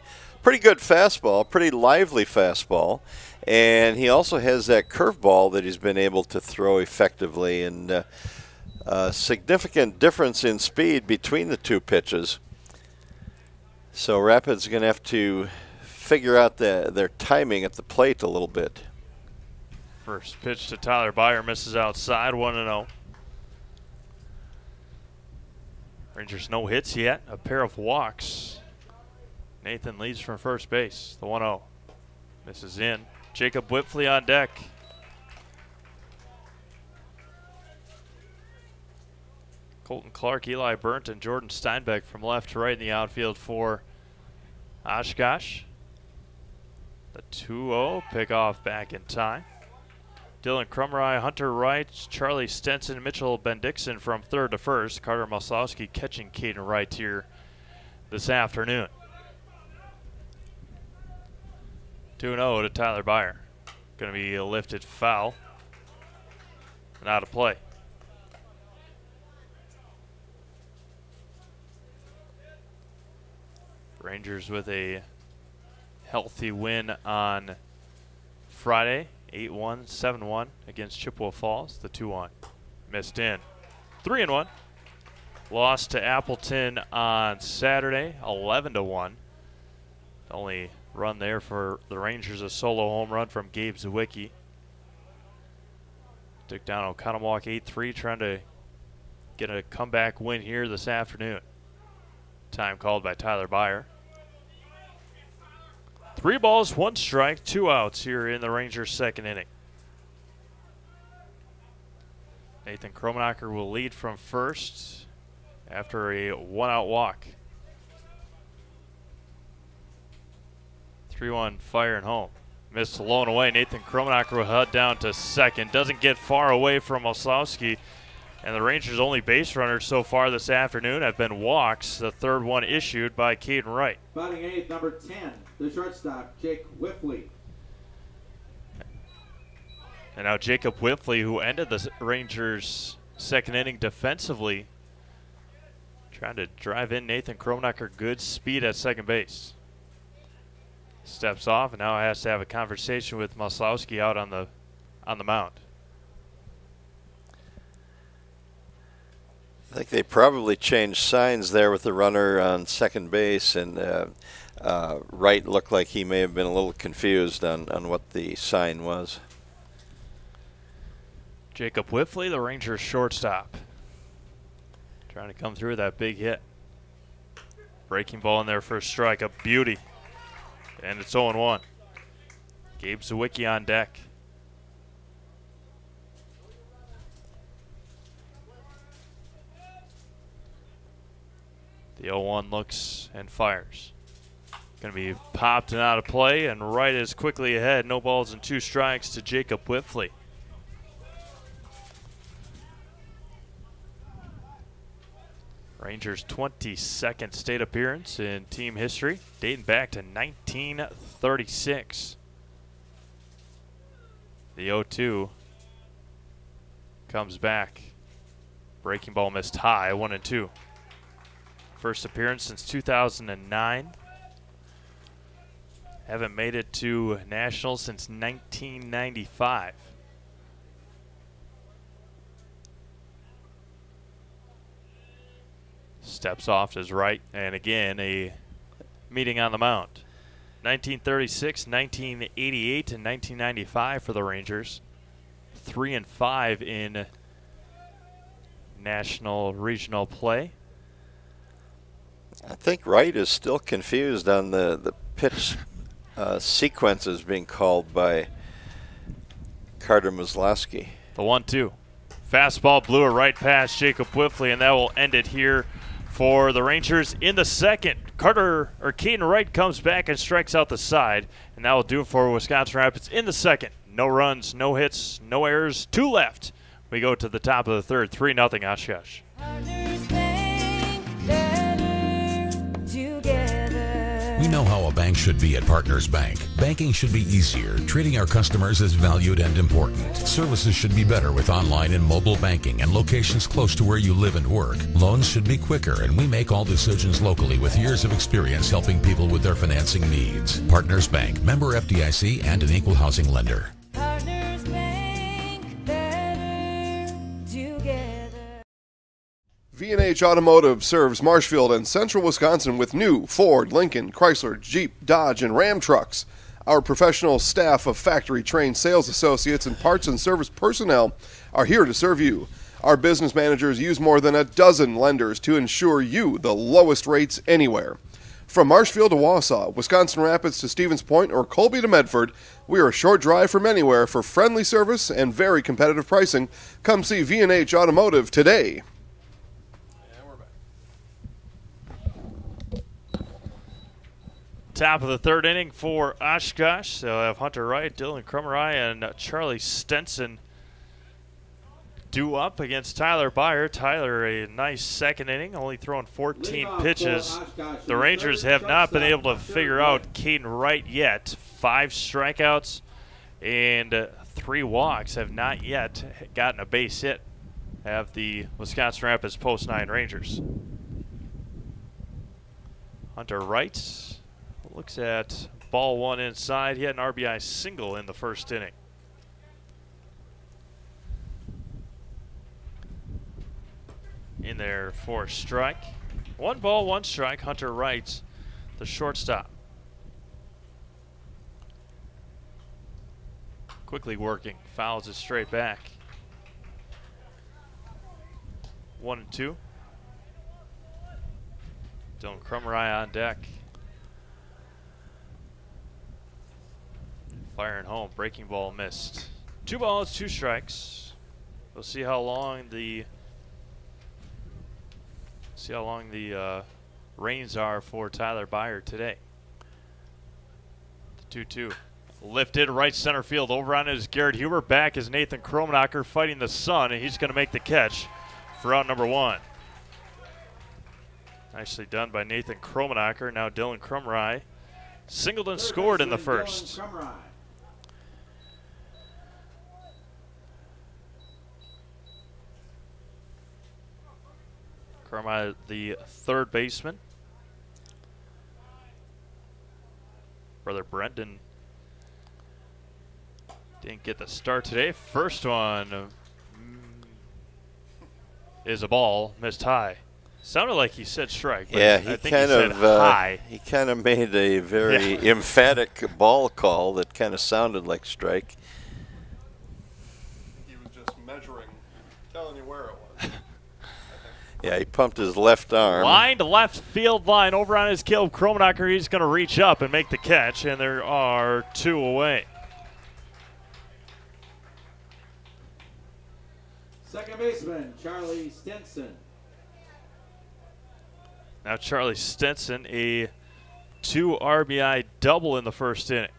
good fastball, pretty lively fastball, and he also has that curveball that he's been able to throw effectively, and a significant difference in speed between the 2 pitches. So Rapids are going to have to figure out their timing at the plate a little bit. First pitch to Tyler Byer misses outside, 1-0. Rangers no hits yet, a pair of walks. Nathan leads from first base, the 1-0. Misses in. Jacob Whitfley on deck. Colton Clark, Eli Burnt, and Jordan Steinbeck from left to right in the outfield for Oshkosh. The 2-0 pickoff back in time. Dylan Krumrye, Hunter Wright, Charlie Stenson, Mitchell Bendixson from third to first. Carter Maslowski catching Caden Wright here this afternoon. 2-0 to Tyler Byer. Going to be a lifted foul and out of play. Rangers with a healthy win on Friday. 8-1, 7-1 against Chippewa Falls. The 2-1 missed in. 3-1. Lost to Appleton on Saturday, 11-1. The only run there for the Rangers, a solo home run from Gabe Zawicki. Took down Oconomowoc 8-3, trying to get a comeback win here this afternoon. Time called by Tyler Byer. 3 balls, 1 strike, 2 outs here in the Rangers' second inning. Nathan Kromenacher will lead from first after a 1-out walk. 3-1 fire and home. Missed alone away. Nathan Kromenacher will head down to second. Doesn't get far away from Oslowski. And the Rangers' only base runners so far this afternoon have been walks. The third one issued by Caden Wright. Batting eighth, number 10, the shortstop, Jake Whitfley. And now Jacob Whitfley, who ended the Rangers' second inning defensively, trying to drive in Nathan Kromenacher. Good speed at second base. Steps off and now has to have a conversation with Maslowski out on the mound. I think they probably changed signs there with the runner on second base, and Wright looked like he may have been a little confused on what the sign was. Jacob Whitfley, the Rangers shortstop, trying to come through with that big hit. Breaking ball in there for a strike, a beauty. And it's 0-1. Gabe Zawicki on deck. The 0-1 looks and fires. Going to be popped and out of play, and Wright is quickly ahead. No balls and 2 strikes to Jacob Whitfley. Rangers' 22nd state appearance in team history, dating back to 1936. The 0-2 comes back. Breaking ball missed high, 1-2. First appearance since 2009. Haven't made it to Nationals since 1995. Steps off is right, and again a meeting on the mound. 1936, 1988, and 1995 for the Rangers. 3 and 5 in national regional play. I think Wright is still confused on the pitch sequences being called by Carter Maslowski. The 1-2. Fastball blew it right past Jacob Whiffley, and that will end it here for the Rangers in the second. Caden Wright comes back and strikes out the side, and that will do it for Wisconsin Rapids in the second. No runs, no hits, no errors, 2 left. We go to the top of the third, 3-0 Oshkosh. We know how a bank should be at Partners Bank. Banking should be easier. Treating our customers as valued and important. Services should be better with online and mobile banking and locations close to where you live and work. Loans should be quicker, and we make all decisions locally with years of experience helping people with their financing needs. Partners Bank, member FDIC, and an equal housing lender. Partners Bank, better together. V&H Automotive serves Marshfield and Central Wisconsin with new Ford, Lincoln, Chrysler, Jeep, Dodge, and Ram trucks. Our professional staff of factory-trained sales associates and parts and service personnel are here to serve you. Our business managers use more than a dozen lenders to ensure you the lowest rates anywhere. From Marshfield to Wausau, Wisconsin Rapids to Stevens Point, or Colby to Medford, we are a short drive from anywhere for friendly service and very competitive pricing. Come see V&H Automotive today. Top of the third inning for Oshkosh. They'll have Hunter Wright, Dylan Krummerai, and Charlie Stenson due up against Tyler Byer. Tyler, a nice second inning, only throwing 14 pitches. The Rangers have not been able to figure out Caden Wright yet. 5 strikeouts and 3 walks, have not yet gotten a base hit, have the Wisconsin Rapids Post 9 Rangers. Hunter Wright looks at ball 1 inside. He had an RBI single in the first inning. In there for a strike. 1 ball, 1 strike. Hunter Wright, the shortstop. Quickly working, fouls it straight back. 1-2. Dylan Krummerai on deck. Firing home, breaking ball missed. 2 balls, 2 strikes. We'll see how long the reins are for Tyler Byer today. 2-2. Lifted right center field. Over on is Garrett Huber. Back is Nathan Kromenacher fighting the sun, and he's going to make the catch for out number 1. Nicely done by Nathan Kromenacher. Now Dylan Krummerai singled and scored in the first. Krummerai, the third baseman. Brother Brendan didn't get the start today. First one is a ball, missed high. Sounded like he said strike. But yeah, I think he said high. He kind of made a very emphatic ball call that kind of sounded like strike. He was just measuring, telling you where it was. Yeah, he pumped his left arm. Line to left field line over on his Caleb Kromenacher. He's going to reach up and make the catch, and there are 2 away. Second baseman, Charlie Stenson. Now Charlie Stenson, a 2 RBI double in the first inning.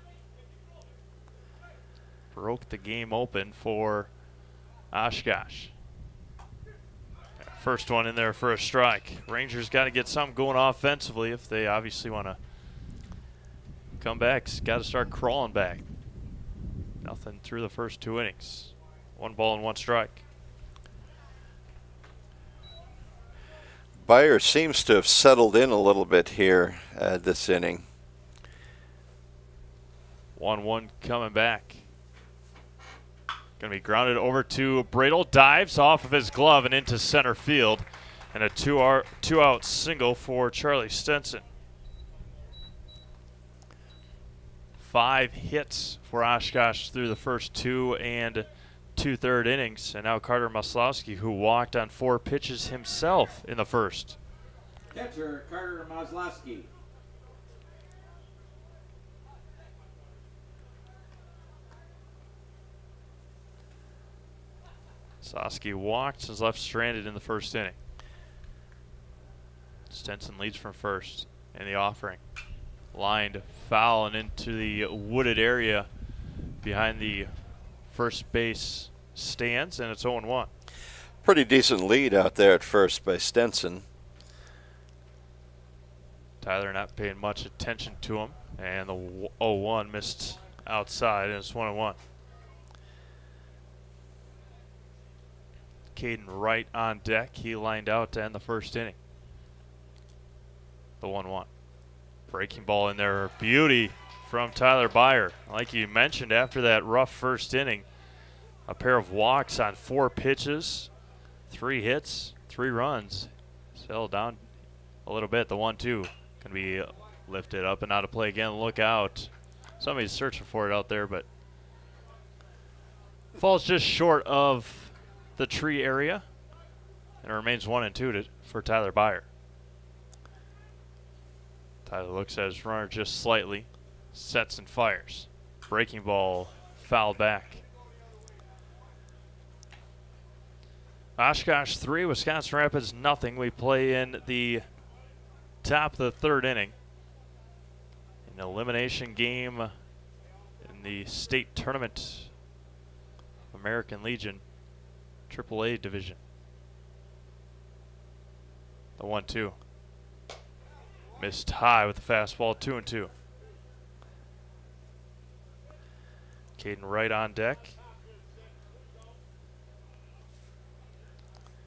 Broke the game open for Oshkosh. First one in there for a strike. Rangers got to get something going offensively if they obviously want to come back. Got to start crawling back. Nothing through the first 2 innings. 1 ball and 1 strike. Byer seems to have settled in a little bit here this inning. 1-1 coming back. Going to be grounded over to Bradle. Dives off of his glove and into center field. And a 2-out single for Charlie Stenson. 5 hits for Oshkosh through the first 2 and 2/3 innings. And now Carter Maslowski, who walked on 4 pitches himself in the first. Catcher Carter Maslowski. Maslowski walked and was left stranded in the first inning. Stenson leads from first in the offering. Lined foul and into the wooded area behind the first base stands, and it's 0-1. Pretty decent lead out there at first by Stenson. Tyler not paying much attention to him, and the 0-1 missed outside, and it's 1-1. Caden Wright on deck. He lined out to end the first inning. The 1-1. Breaking ball in there. Beauty from Tyler Byer. Like you mentioned, after that rough first inning, a pair of walks on 4 pitches, 3 hits, 3 runs. Settled down a little bit. The 1-2 can be lifted up and out of play again. Look out. Somebody's searching for it out there, but falls just short of the tree area, and it remains 1-2 for Tyler Byer. Tyler looks at his runner just slightly, sets and fires. Breaking ball fouled back. Oshkosh 3, Wisconsin Rapids nothing. We play in the top of the 3rd inning. An elimination game in the state tournament of American Legion AAA division. The 1-2. Missed high with the fastball, 2-2. Caden Wright on deck.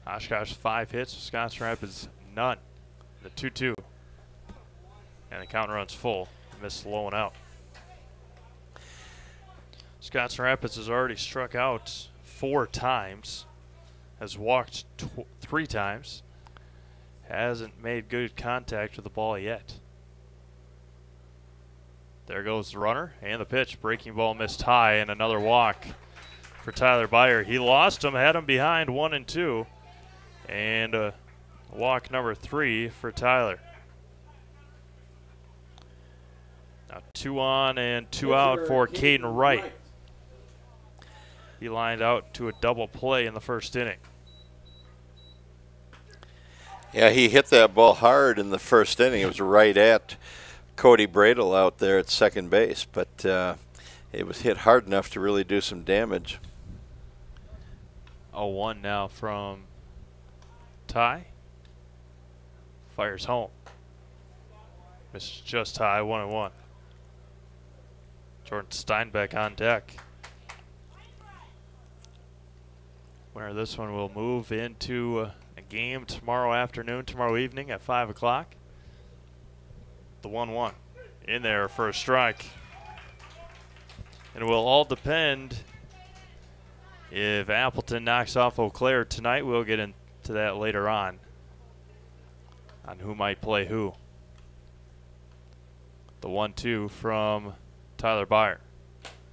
Oshkosh 5 hits, Wisconsin Rapids none. The 2-2. And the count runs full. Missed low and out. Wisconsin Rapids has already struck out 4 times. Has walked 3 times. Hasn't made good contact with the ball yet. There goes the runner and the pitch. Breaking ball missed high, and another walk for Tyler Byer. He lost him, had him behind 1-2. And walk number 3 for Tyler. Now 2 on and 2 out for Caden Wright. He lined out to a double play in the first inning. Yeah, he hit that ball hard in the first inning. It was right at Cody Bradle out there at second base, but it was hit hard enough to really do some damage. 0-1 now from Ty. Fires home. Misses just high, 1-1. Jordan Steinbeck on deck. Winner of this one will move into a game tomorrow afternoon, tomorrow evening at 5 o'clock. The 1-1 in there for a strike. And it will all depend if Appleton knocks off Eau Claire tonight. We'll get into that later on who might play who. The 1-2 from Tyler Byer.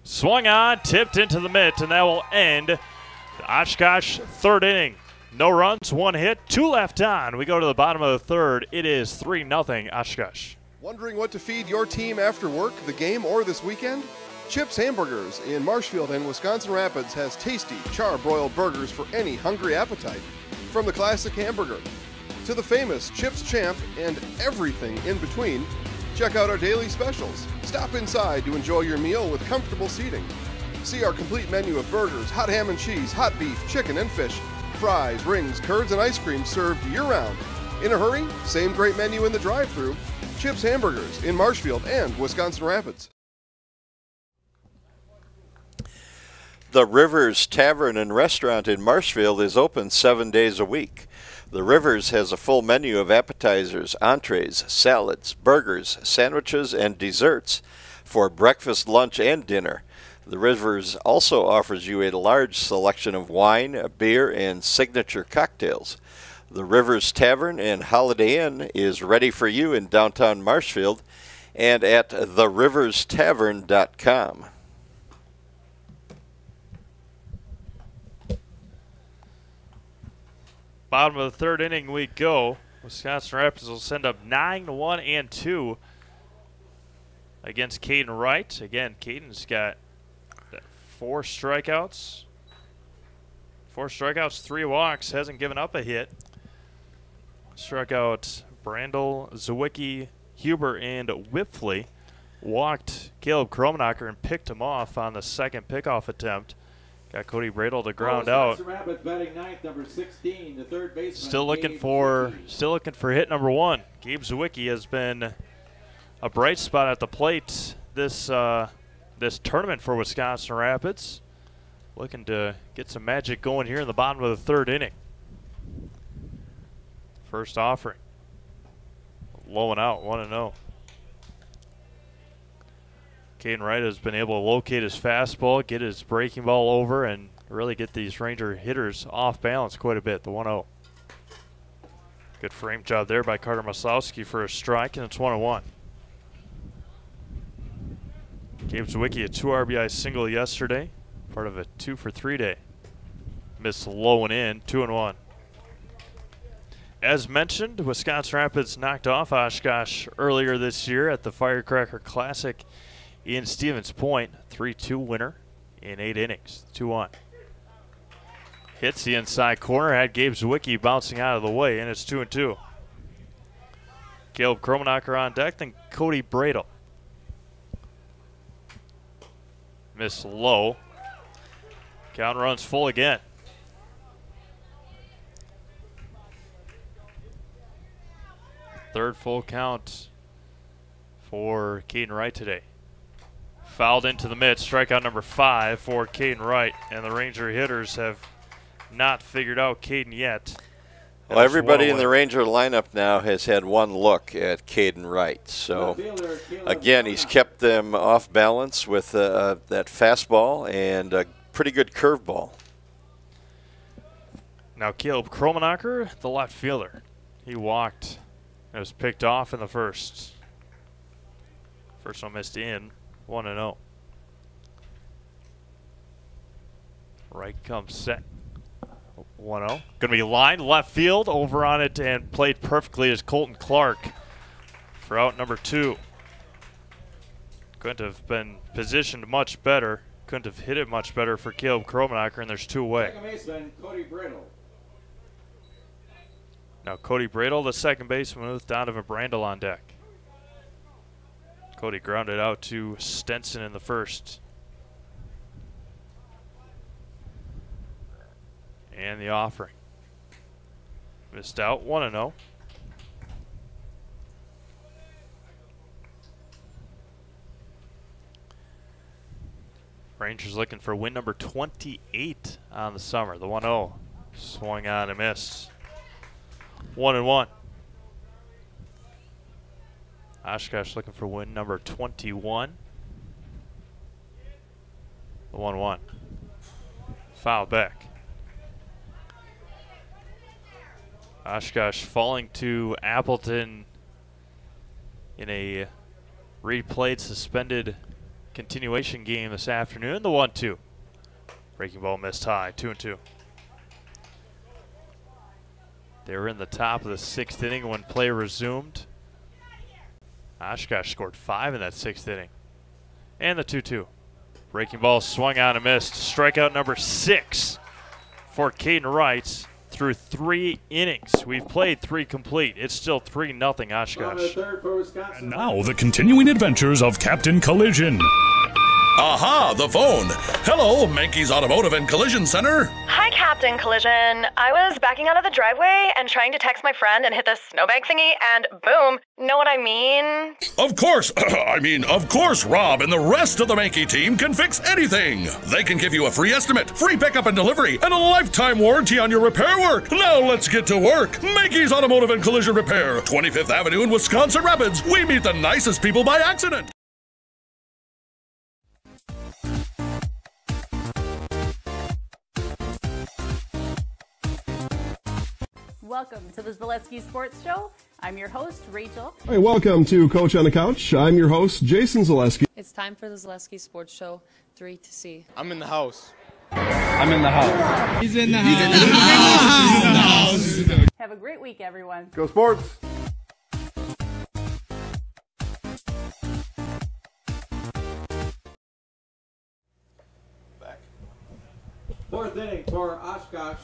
Swung on, tipped into the mitt, and that will end the Oshkosh 3rd inning. No runs, 1 hit, 2 left on. We go to the bottom of the 3rd. It is 3-0 Oshkosh. Wondering what to feed your team after work, the game, or this weekend? Chips Hamburgers in Marshfield and Wisconsin Rapids has tasty char-broiled burgers for any hungry appetite. From the classic hamburger to the famous Chips Champ and everything in between, check out our daily specials. Stop inside to enjoy your meal with comfortable seating. See our complete menu of burgers, hot ham and cheese, hot beef, chicken and fish, fries, rings, curds, and ice cream served year-round. In a hurry? Same great menu in the drive-thru. Chips Hamburgers in Marshfield and Wisconsin Rapids. The Rivers Tavern and Restaurant in Marshfield is open 7 days a week. The Rivers has a full menu of appetizers, entrees, salads, burgers, sandwiches, and desserts for breakfast, lunch, and dinner. The Rivers also offers you a large selection of wine, beer, and signature cocktails. The Rivers Tavern and Holiday Inn is ready for you in downtown Marshfield and at theriverstavern.com. Bottom of the third inning we go. Wisconsin Rapids will send up 9-1 and 2 against Caden Wright. Again, Caden's got 4 strikeouts. 4 strikeouts, 3 walks. Hasn't given up a hit. Struck out Brandel, Zawicki, Huber, and Whipfley. Walked Caleb Kromenacher and picked him off on the second pickoff attempt. Got Cody Bradle to ground out. Batting ninth, number 16, the third baseman. Still looking for hit number 1. Gabe Zawicki has been a bright spot at the plate this tournament for Wisconsin Rapids. Looking to get some magic going here in the bottom of the third inning. First offering. Low and out, 1-0. Caden Wright has been able to locate his fastball, get his breaking ball over, and really get these Ranger hitters off balance quite a bit, the 1-0. Good frame job there by Carter Maslowski for a strike, and it's 1-1. Gabe Zawicki, a 2 RBI single yesterday, part of a 2-for-3 day. Missed low and in, 2-1. As mentioned, Wisconsin Rapids knocked off Oshkosh earlier this year at the Firecracker Classic in Stevens Point. 3-2 winner in 8 innings. 2-1. Hits the inside corner, had Gabe Zawicki bouncing out of the way, and it's 2-2. Caleb Kromenacher on deck, then Cody Bradle. Missed low. Count runs full again. Third full count for Caden Wright today. Fouled into the mid, strikeout number 5 for Caden Wright, and the Ranger hitters have not figured out Caden yet. Well, everybody in the Ranger lineup now has had one look at Caden Wright. So, again, he's kept them off balance with that fastball and a pretty good curveball. Now Caleb Kromenacher, the left fielder. He walked and was picked off in the first. First one missed in, 1-0. Right comes set. 1-0. Going to be lined left field, over on it, and played perfectly as Colton Clark for out number 2. Couldn't have been positioned much better. Couldn't have hit it much better for Caleb Kromenacher, and there's 2 away. Second baseman, Cody Bradle. Now Cody Bradle, the second baseman, with Donovan Brandel on deck. Cody grounded out to Stenson in the first. And the offering. Missed out, 1-0. Rangers looking for win number 28 on the summer. The 1-0 swung on and missed. 1-1. Oshkosh looking for win number 21. The 1-1. Foul back. Oshkosh falling to Appleton in a replayed suspended continuation game this afternoon. The 1-2. Breaking ball missed high. 2-2. They were in the top of the 6th inning when play resumed. Oshkosh scored 5 in that 6th inning. And the 2-2. Breaking ball swung on and missed. Strikeout number 6 for Caden Wright through 3 innings. We've played 3 complete. It's still 3-0 Oshkosh. And now the continuing adventures of Captain Collision. Aha, the phone. Hello, Mankey's Automotive and Collision Center. Hi, Captain Collision. I was backing out of the driveway and trying to text my friend and hit the snowbank thingy, and boom. Know what I mean? Of course. Of course, Rob and the rest of the Mankey team can fix anything. They can give you a free estimate, free pickup and delivery, and a lifetime warranty on your repair work. Now let's get to work. Mankey's Automotive and Collision Repair, 25th Avenue in Wisconsin Rapids. We meet the nicest people by accident. Welcome to the Zaleski Sports Show. I'm your host, Rachel. Hey, welcome to Coach on the Couch. I'm your host, Jason Zaleski. It's time for the Zaleski Sports Show 3 to C. I'm in the house. I'm in the house. He's in the house. He's in the house. He's in the house. Have a great week, everyone. Go Sports. Fourth inning for Oshkosh.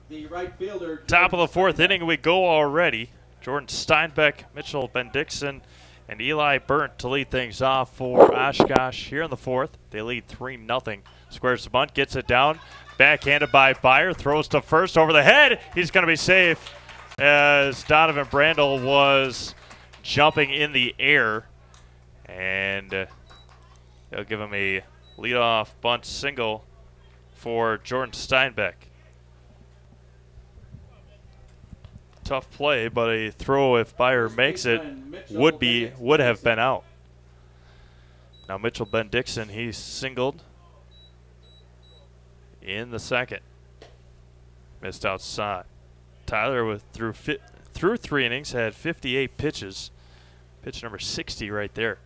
The right fielder. Top of the fourth inning we go already. Jordan Steinbeck, Mitchell Bendixson, and Eli Burnt to lead things off for Oshkosh here in the fourth. They lead 3-0. Squares the bunt, gets it down. Backhanded by Byer, throws to first over the head. He's going to be safe as Donovan Brandel was jumping in the air. And they'll give him a leadoff bunt single for Jordan Steinbeck. Tough play, but a throw, if Byer makes it, would have been out. Now Mitchell Bendixson, he's singled in the second. Missed outside. Tyler through 3 innings had 58 pitches. Pitch number 60 right there.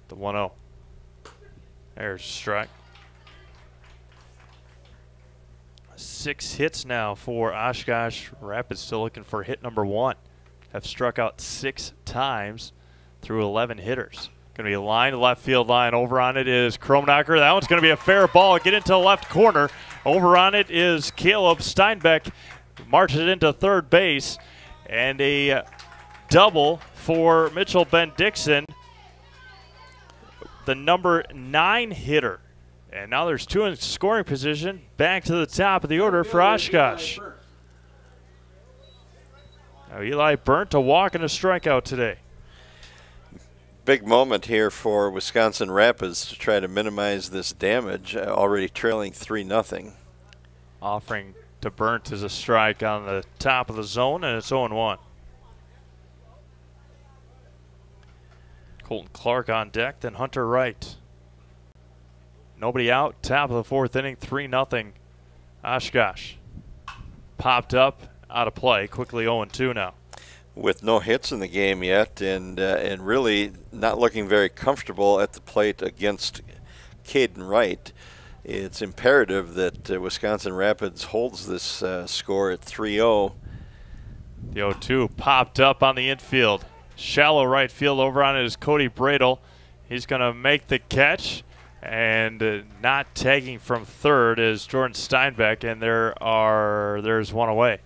The 1-0. There's a strike. 6 hits now for Oshkosh. Rapids still looking for hit number 1. Have struck out 6 times through 11 hitters. Going to be a line, left field line. Over on it is Kromnacher. That one's going to be a fair ball. Get into the left corner. Over on it is Caleb Steinbeck. Marches it into third base. And a double for Mitchell Bendixson, the number 9 hitter. And now there's 2 in scoring position. Back to the top of the order for Oshkosh. Now Eli Burnt a walk and a strikeout today. Big moment here for Wisconsin Rapids to try to minimize this damage, already trailing 3-0. Offering to Burnt is a strike on the top of the zone, and it's 0-1. Colton Clark on deck, then Hunter Wright. Nobody out, top of the fourth inning, 3-0. Oshkosh popped up, out of play, quickly 0-2 now. With no hits in the game yet, and really not looking very comfortable at the plate against Caden Wright, it's imperative that Wisconsin Rapids holds this score at 3-0. The 0-2 popped up on the infield. Shallow right field. Over on it is Cody Bradle. He's going to make the catch. And not tagging from third is Jordan Steinbeck, and there's one away.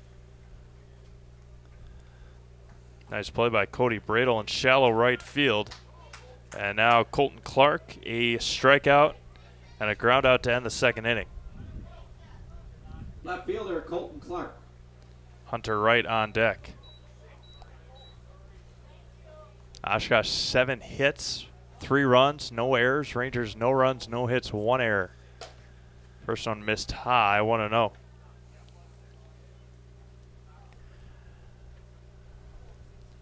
Nice play by Cody Bradle in shallow right field. And now Colton Clark, a strikeout and a ground out to end the second inning. Left fielder Colton Clark. Hunter Wright on deck. Oshkosh 7 hits. 3 runs, no errors. Rangers, no runs, no hits, 1 error. First one missed high, 1-0.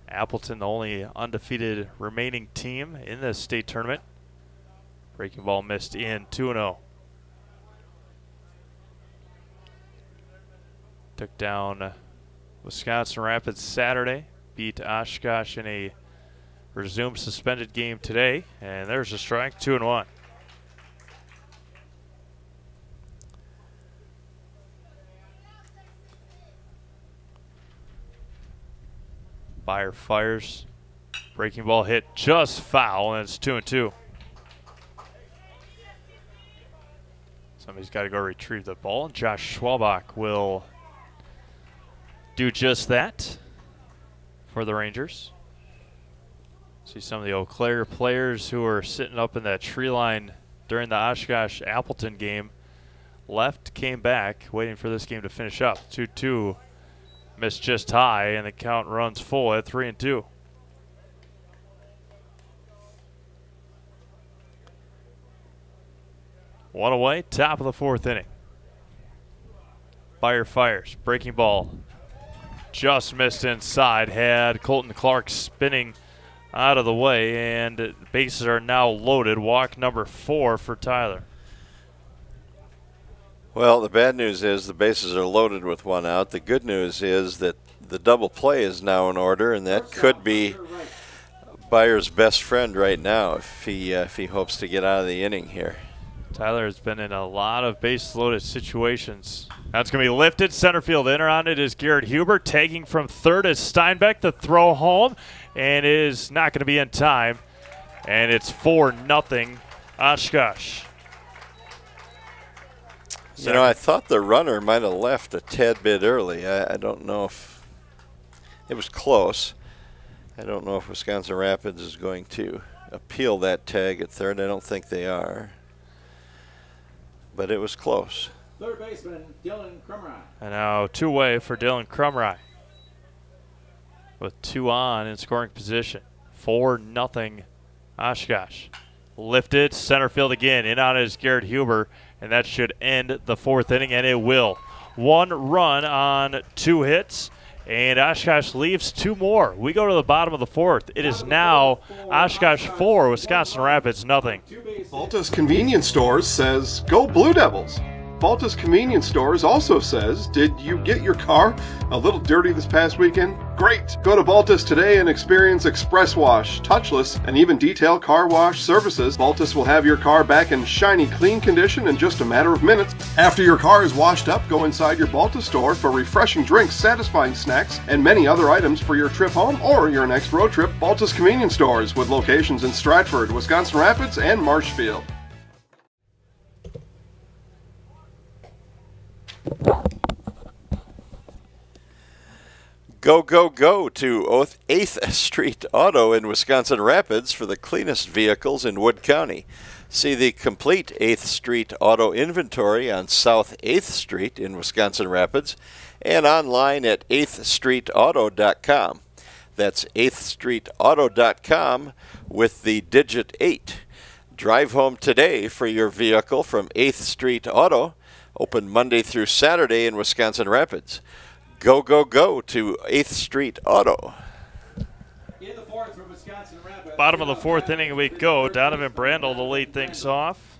Appleton, the only undefeated remaining team in the state tournament. Breaking ball missed in, 2-0. Took down Wisconsin Rapids Saturday. Beat Oshkosh in a resumed suspended game today, and there's a strike, 2-1. Byer fires. Breaking ball hit just foul, and it's 2-2. Somebody's got to go retrieve the ball, and Josh Schwalbach will do just that for the Rangers. See some of the Eau Claire players who were sitting up in that tree line during the Oshkosh-Appleton game left, came back, waiting for this game to finish up. 2-2 missed just high, and the count runs full at 3-2. One away, top of the fourth inning. Byer fires, breaking ball. Just missed inside, had Colton Clark spinning out of the way, and bases are now loaded. Walk number 4 for Tyler. Well, the bad news is the bases are loaded with one out. The good news is that the double play is now in order, and that could be Byers' best friend right now if he hopes to get out of the inning here. Tyler has been in a lot of base-loaded situations. That's going to be lifted. Center field in on it is Garrett Huber. Taking from third is Steinbeck. The throw home, and is not going to be in time. And it's 4-0 Oshkosh. You know, I thought the runner might have left a tad bit early. I don't know if it was close. I don't know if Wisconsin Rapids is going to appeal that tag at third. I don't think they are. But it was close. Third baseman, Dylan Crumry. And now two-way for Dylan Crumry. With 2 on in scoring position. 4-0 Oshkosh. Lifted, center field again. In on is Garrett Huber. And that should end the 4th inning, and it will. 1 run on 2 hits. And Oshkosh leaves 2 more. We go to the bottom of the 4th. It is now Oshkosh 4, Wisconsin Rapids nothing. Baltus Convenience Stores says, go Blue Devils. Baltus Convenience Stores also says, did you get your car a little dirty this past weekend? Great! Go to Baltus today and experience express wash, touchless, and even detailed car wash services. Baltus will have your car back in shiny, clean condition in just a matter of minutes. After your car is washed up, go inside your Baltus store for refreshing drinks, satisfying snacks, and many other items for your trip home or your next road trip. Baltus Convenience Stores with locations in Stratford, Wisconsin Rapids, and Marshfield. Go, go, go to 8th Street Auto in Wisconsin Rapids for the cleanest vehicles in Wood County. See the complete 8th Street Auto inventory on South 8th Street in Wisconsin Rapids and online at 8thstreetauto.com. That's 8thstreetauto.com with the digit 8. Drive home today for your vehicle from 8th Street Auto, open Monday through Saturday in Wisconsin Rapids. Go, go, go to 8th Street Auto. In the 4th from Wisconsin Rapids. Bottom of the 4th inning we go. Donovan Brandel to lead things off.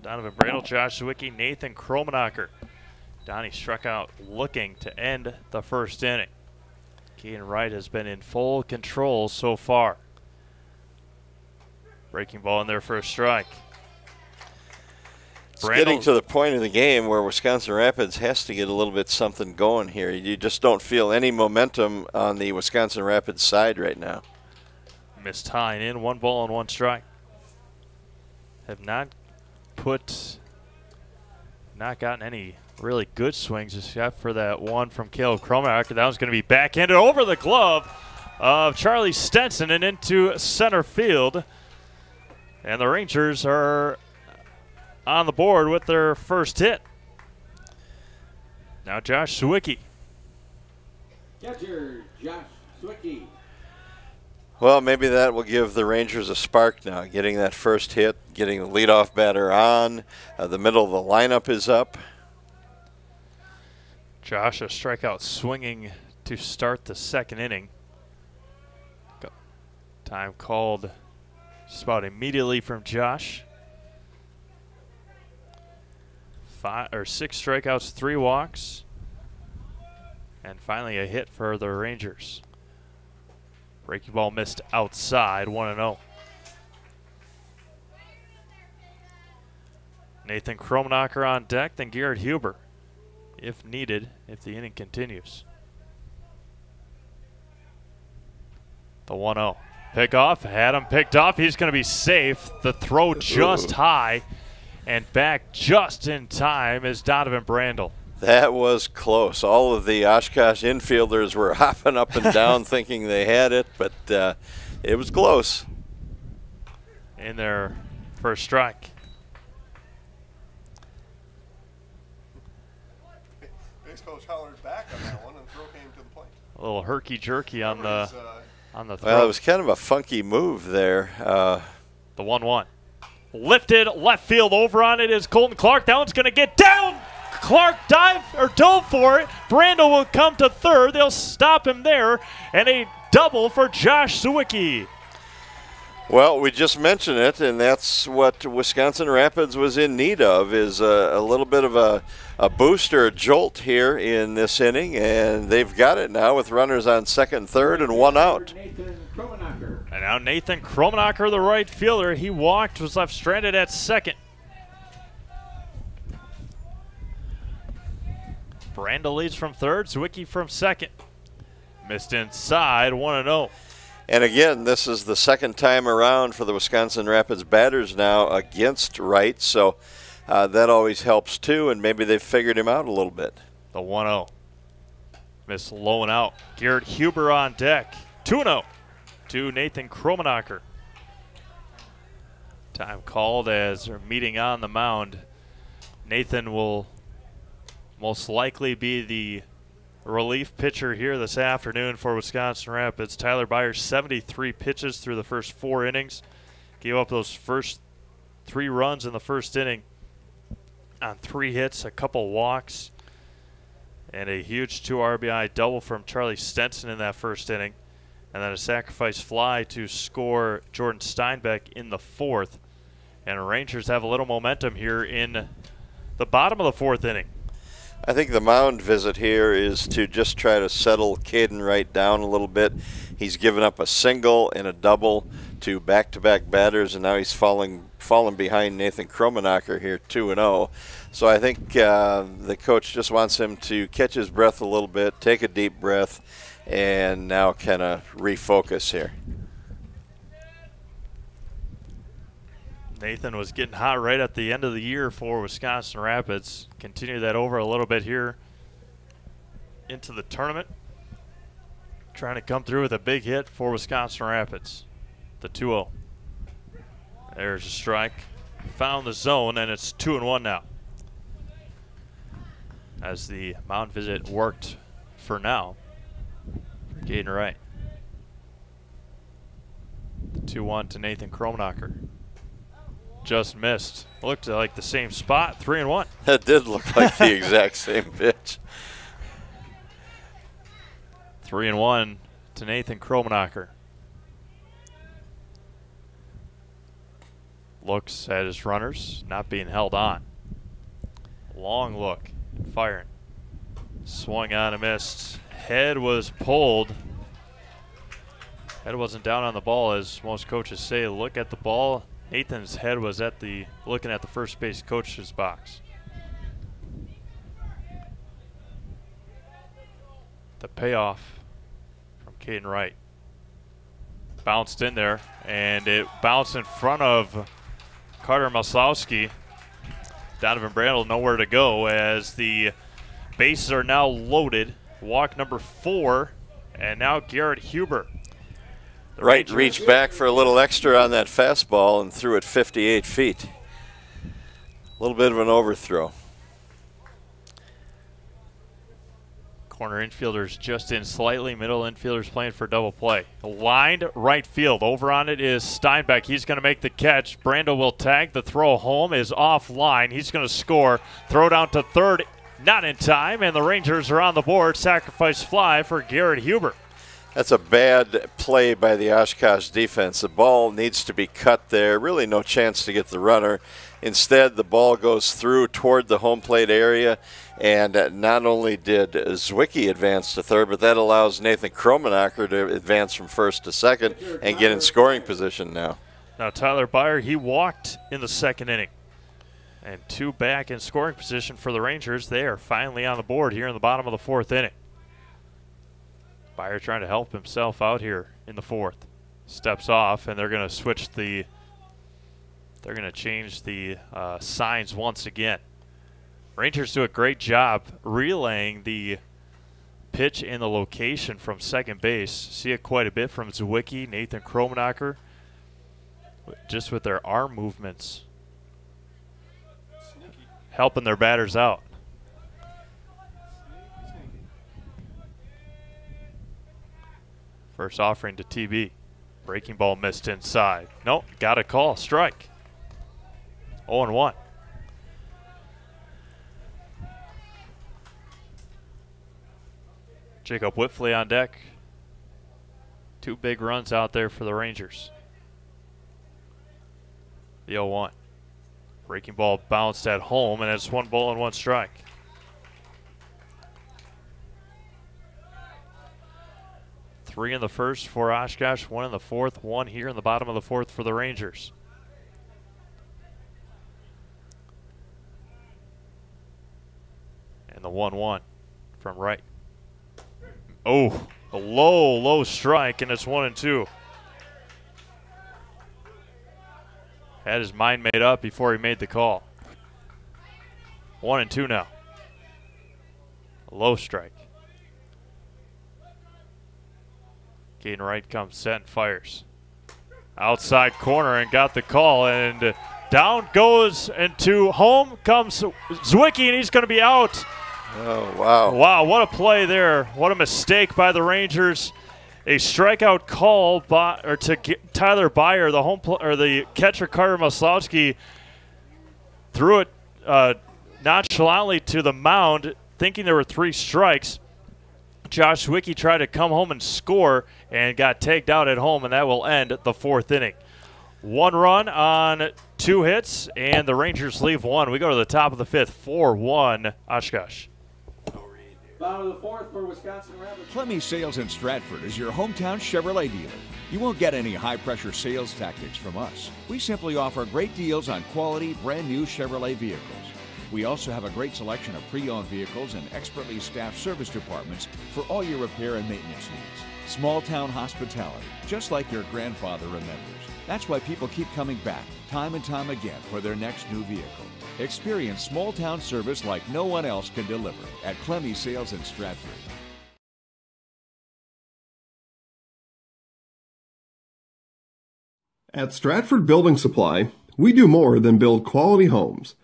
Donovan Brandel, Josh Zwicky, Nathan Kromenacher. Donnie struck out looking to end the 1st inning. Keaton Wright has been in full control so far. Breaking ball in there for a strike. It's getting to the point of the game where Wisconsin Rapids has to get a little bit something going here. You just don't feel any momentum on the Wisconsin Rapids side right now. Missed high and in, 1 ball and 1 strike. Have not gotten any really good swings except for that one from Caleb Kromenacher. That was going to be backhanded over the glove of Charlie Stenson and into center field. And the Rangers are on the board with their first hit. Now Josh Zwicky. Catcher, Josh Zwicky. Well, maybe that will give the Rangers a spark now, getting that first hit, getting the leadoff batter on. The middle of the lineup is up. Josh, a strikeout swinging to start the 2nd inning. Time called just about immediately from Josh. 6 strikeouts, 3 walks, and finally a hit for the Rangers. Breaking ball missed outside, 1-0. Nathan Kromenacher on deck, then Garrett Huber, if needed, if the inning continues. The 1-0. Pick off, had him picked off. He's going to be safe. The throw just high. And back just in time is Donovan Brandel. That was close. All of the Oshkosh infielders were hopping up and down thinking they had it, but it was close. In their first strike. Base coach hollered back on that one and the throw came to the plate. A little herky-jerky on the throw. Well, it was kind of a funky move there. The 1-1. Lifted left field, over on it is Colton Clark. That one's going to get down. Clark dove for it. Brandel will come to third. They'll stop him there. And a double for Josh Zwicky. Well, we just mentioned it, and that's what Wisconsin Rapids was in need of, is a little bit of a boost or a jolt here in this inning, and they've got it now with runners on second, third, and one out. And now Nathan Kromenacher, the right fielder, he walked, was left stranded at second. Brandel leads from third, Zwicky from second. Missed inside, 1-0. And again, this is the second time around for the Wisconsin Rapids batters now against Wright, so that always helps too, and maybe they've figured him out a little bit. The 1-0. Miss low and out. Garrett Huber on deck. 2-0 to Nathan Kromenacher. Time called as they're meeting on the mound. Nathan will most likely be the relief pitcher here this afternoon for Wisconsin Rapids. Tyler Byers, 73 pitches through the first 4 innings. Gave up those first 3 runs in the first inning on 3 hits, a couple walks, and a huge 2 RBI double from Charlie Stenson in that first inning. And then a sacrifice fly to score Jordan Steinbeck in the 4th. And Rangers have a little momentum here in the bottom of the 4th inning. I think the mound visit here is to just try to settle Caden Wright down a little bit. He's given up a single and a double to back-to-back batters, and now he's fallen behind Nathan Kromenacher here 2-0. So I think the coach just wants him to catch his breath a little bit, take a deep breath, and now kind of refocus here. Nathan was getting hot right at the end of the year for Wisconsin Rapids. Continue that over a little bit here into the tournament. Trying to come through with a big hit for Wisconsin Rapids. The 2-0. There's a strike. Found the zone, and it's 2-1 now. As the mound visit worked for now for Caden Wright. The 2-1 to Nathan Kromenacher. Just missed. Looked like the same spot, 3-1. That did look like the exact same pitch. 3-1 to Nathan Kromenacher. Looks at his runners, not being held on. Long look, firing. Swung on and missed. Head was pulled. Head wasn't down on the ball, as most coaches say. Look at the ball. Nathan's head was at looking at the first base coach's box. The payoff from Caden Wright. Bounced in there, and it bounced in front of Carter Maslowski. Donovan Brandel nowhere to go as the bases are now loaded. Walk number 4, and now Garrett Huber. Wright reached back for a little extra on that fastball and threw it 58 feet. A little bit of an overthrow. Corner infielders just in slightly. Middle infielders playing for double play. Lined right field. Over on it is Steinbeck. He's going to make the catch. Brando will tag. The throw home is offline. He's going to score. Throw down to third. Not in time. And the Rangers are on the board. Sacrifice fly for Garrett Huber. That's a bad play by the Oshkosh defense. The ball needs to be cut there. Really no chance to get the runner. Instead, the ball goes through toward the home plate area. And not only did Zwicky advance to third, but that allows Nathan Kromenacher to advance from first to second and get in scoring position now. Now Tyler Byer, he walked in the second inning. And 2 back in scoring position for the Rangers. They are finally on the board here in the bottom of the 4th inning. Byer trying to help himself out here in the 4th. Steps off, and they're going to switch they're going to change the signs once again. Rangers do a great job relaying the pitch and the location from second base. See it quite a bit from Zwicky, Nathan Kromenacher, just with their arm movements. Helping their batters out. First offering to TB. Breaking ball missed inside. Nope, got a call. Strike. 0-1. Jacob Whitfley on deck. 2 big runs out there for the Rangers. The 0-1. Breaking ball bounced at home, and it's 1 ball and 1 strike. Three in the first for Oshkosh, 1 in the fourth, 1 here in the bottom of the fourth for the Rangers. And the 1-1 from right. Oh, a low strike, and it's 1-2. Had his mind made up before he made the call. 1-2 now. A low strike. Caden Wright comes set and fires. Outside corner and got the call, and down goes into home comes Zwicky, and he's going to be out. Oh, wow. Wow, what a play there. What a mistake by the Rangers. A strikeout call to Tyler Byer, the catcher Carter Maslowski threw it nonchalantly to the mound, thinking there were 3 strikes. Josh Zwicky tried to come home and score and got tagged out at home, and that will end the 4th inning. 1 run on 2 hits, and the Rangers leave 1. We go to the top of the 5th, 4-1 Oshkosh. Bottom of the 4th for Wisconsin Rapids. Clemmy Sales in Stratford is your hometown Chevrolet dealer. You won't get any high-pressure sales tactics from us. We simply offer great deals on quality, brand-new Chevrolet vehicles. We also have a great selection of pre-owned vehicles and expertly staffed service departments for all your repair and maintenance needs. Small-town hospitality, just like your grandfather remembers. That's why people keep coming back, time and time again, for their next new vehicle. Experience small-town service like no one else can deliver at Clemmy Sales in Stratford. At Stratford Building Supply, we do more than build quality homes.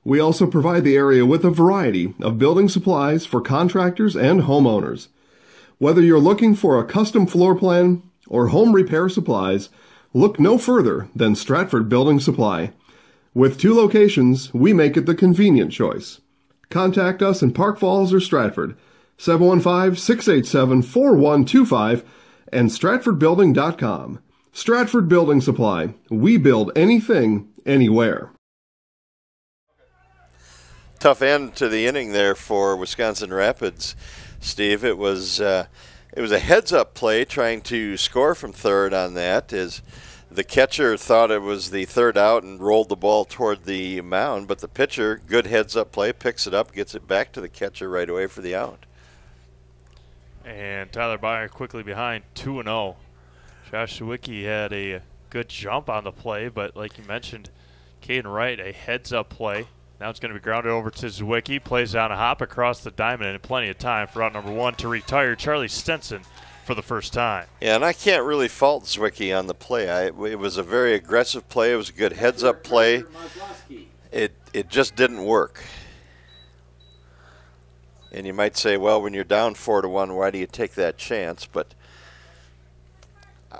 We also provide the area with a variety of building supplies for contractors and homeowners. Whether you're looking for a custom floor plan or home repair supplies, look no further than Stratford Building Supply. With 2 locations, we make it the convenient choice. Contact us in Park Falls or Stratford, 715-687-4125 and stratfordbuilding.com. Stratford Building Supply. We build anything, anywhere. Tough end to the inning there for Wisconsin Rapids, Steve. It was a heads-up play trying to score from third on that, as the catcher thought it was the 3rd out and rolled the ball toward the mound, but the pitcher, good heads-up play, picks it up, gets it back to the catcher right away for the out. And Tyler Byer quickly behind, 2-0. Josh Zwicky had a good jump on the play, but like you mentioned, Caden Wright, a heads-up play. Now it's going to be grounded over to Zwicky, plays down a hop across the diamond, and plenty of time for out number 1 to retire Charlie Stenson for the first time. Yeah, and I can't really fault Zwicky on the play. It was a very aggressive play. It was a good heads-up play. It just didn't work. And you might say, well, when you're down 4-1, why do you take that chance? But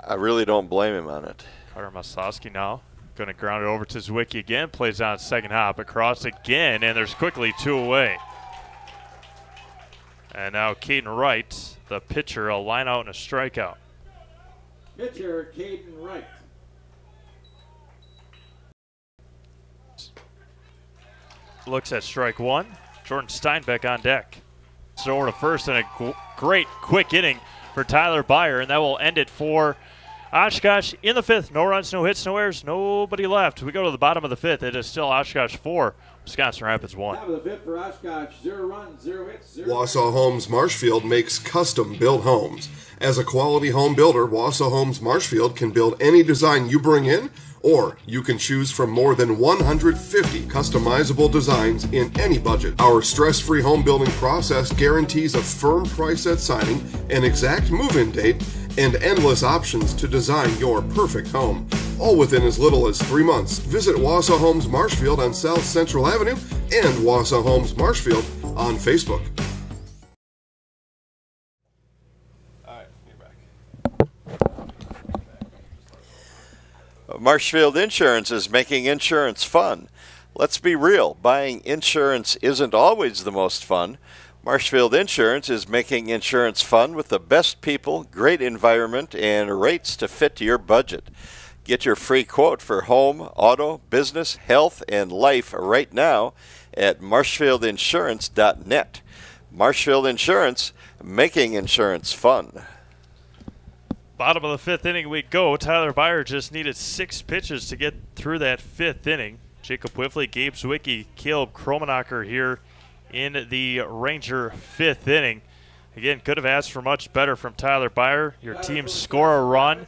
I really don't blame him on it. Carter Maslowski now going to ground it over to Zwicky again. Plays on second hop across again, and there's quickly 2 away. And now Caden Wright, the pitcher, a line out and a strikeout. Pitcher Caden Wright. Looks at strike 1. Jordan Steinbeck on deck. So over to first, and a great quick inning for Tyler Byer, and that will end it for Oshkosh in the 5th. No runs, no hits, no errors, nobody left. We go to the bottom of the 5th. It is still Oshkosh 4, Wisconsin Rapids 1. Top of the 5th for Oshkosh, 0 runs, 0 hits, 0. Wausau Homes Marshfield makes custom-built homes. As a quality home builder, Wausau Homes Marshfield can build any design you bring in, or you can choose from more than 150 customizable designs in any budget. Our stress-free home building process guarantees a firm price at signing, an exact move-in date, and endless options to design your perfect home, all within as little as 3 months. Visit Wausau Homes Marshfield on South Central Avenue and Wausau Homes Marshfield on Facebook. Marshfield Insurance is making insurance fun. Let's be real, buying insurance isn't always the most fun. Marshfield Insurance is making insurance fun with the best people, great environment, and rates to fit your budget. Get your free quote for home, auto, business, health, and life right now at marshfieldinsurance.net. Marshfield Insurance, making insurance fun. Bottom of the fifth inning we go. Tyler Byer just needed 6 pitches to get through that fifth inning. Jacob Whiffley, Gabe Zwicky, Caleb Kromenacher here in the Ranger fifth inning. Again, could have asked for much better from Tyler Byer. Your team score a run.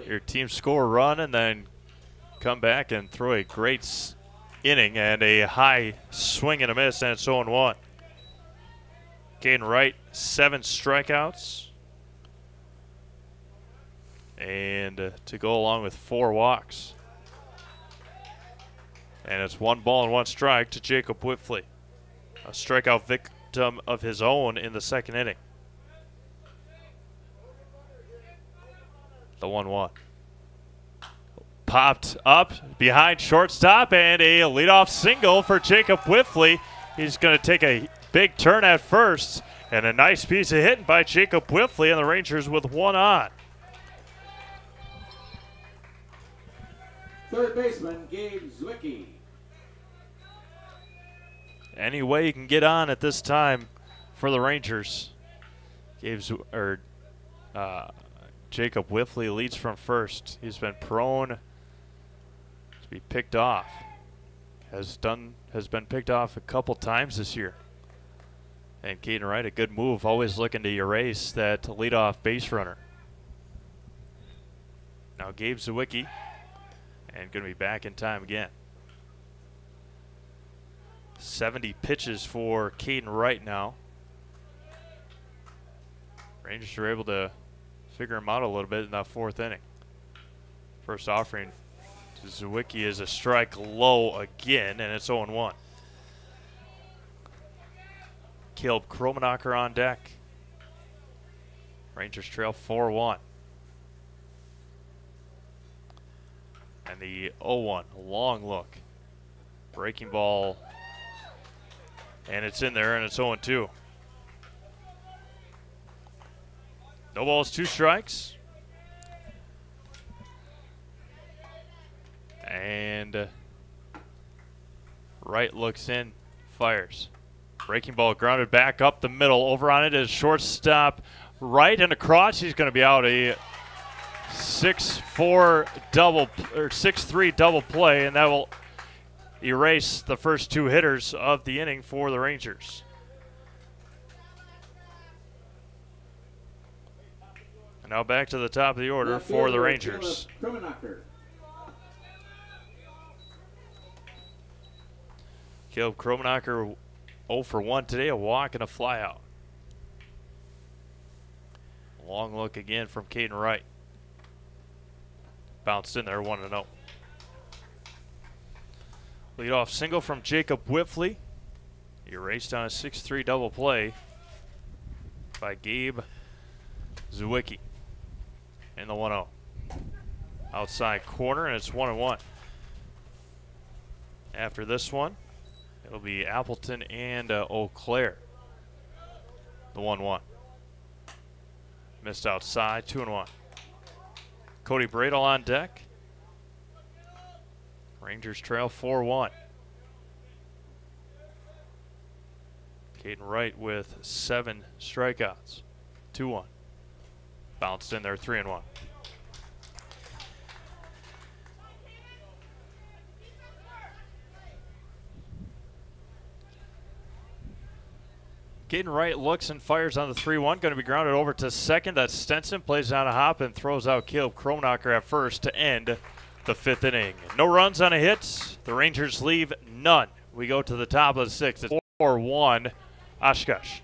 Your team score a run and then come back and throw a great inning and a high swing and a miss, and it's 0-1. Caden Wright, 7 strikeouts. And to go along with 4 walks. And it's 1 ball and 1 strike to Jacob Whiffley. A strikeout victim of his own in the second inning. The 1-1. Popped up behind shortstop and a leadoff single for Jacob Whiffley. He's going to take a big turn at first and a nice piece of hitting by Jacob Whiffley, and the Rangers with 1 on. Third baseman, Gabe Zwicky. Any way you can get on at this time for the Rangers. Jacob Whiffley leads from first. He's been prone to be picked off. Has been picked off a couple times this year. And Caden Wright, a good move, always looking to erase that leadoff base runner. Now Gabe Zwicky, and going to be back in time again. 70 pitches for Caden Wright now. Rangers are able to figure him out a little bit in that fourth inning. First offering to Zwicky is a strike low again, and it's 0-1. Caleb Kromenacher on deck. Rangers trail 4-1. And the 0-1, long look. Breaking ball, and it's in there, and it's 0-2. No balls, 2 strikes. And Wright looks in, fires. Breaking ball grounded back up the middle. Over on it is shortstop Wright, and across. He's going to be out. A 6-4 double or 6-3 double play, and that will erase the first 2 hitters of the inning for the Rangers. And now back to the top of the order for the Rangers. Caleb Kromenacher 0 for 1 today, a walk and a flyout. Long look again from Caden Wright. Bounced in there, 1-0. Leadoff single from Jacob Whiffley. Erased on a 6-3 double play by Gabe Zwicky in the 1-0. Outside corner, and it's 1-1. After this one, it'll be Appleton and Eau Claire. The 1-1. Missed outside, 2-1. Cody Bradle on deck. Rangers trail 4-1. Caden Wright with 7 strikeouts. 2-1. Bounced in there, 3-1. Caden Wright looks and fires on the 3-1. Going to be grounded over to second. That's Stenson. Plays down a hop and throws out Caleb Kromenacher at first to end the 5th inning. No runs on a hit. The Rangers leave none. We go to the top of the 6th. It's 4-1 Oshkosh.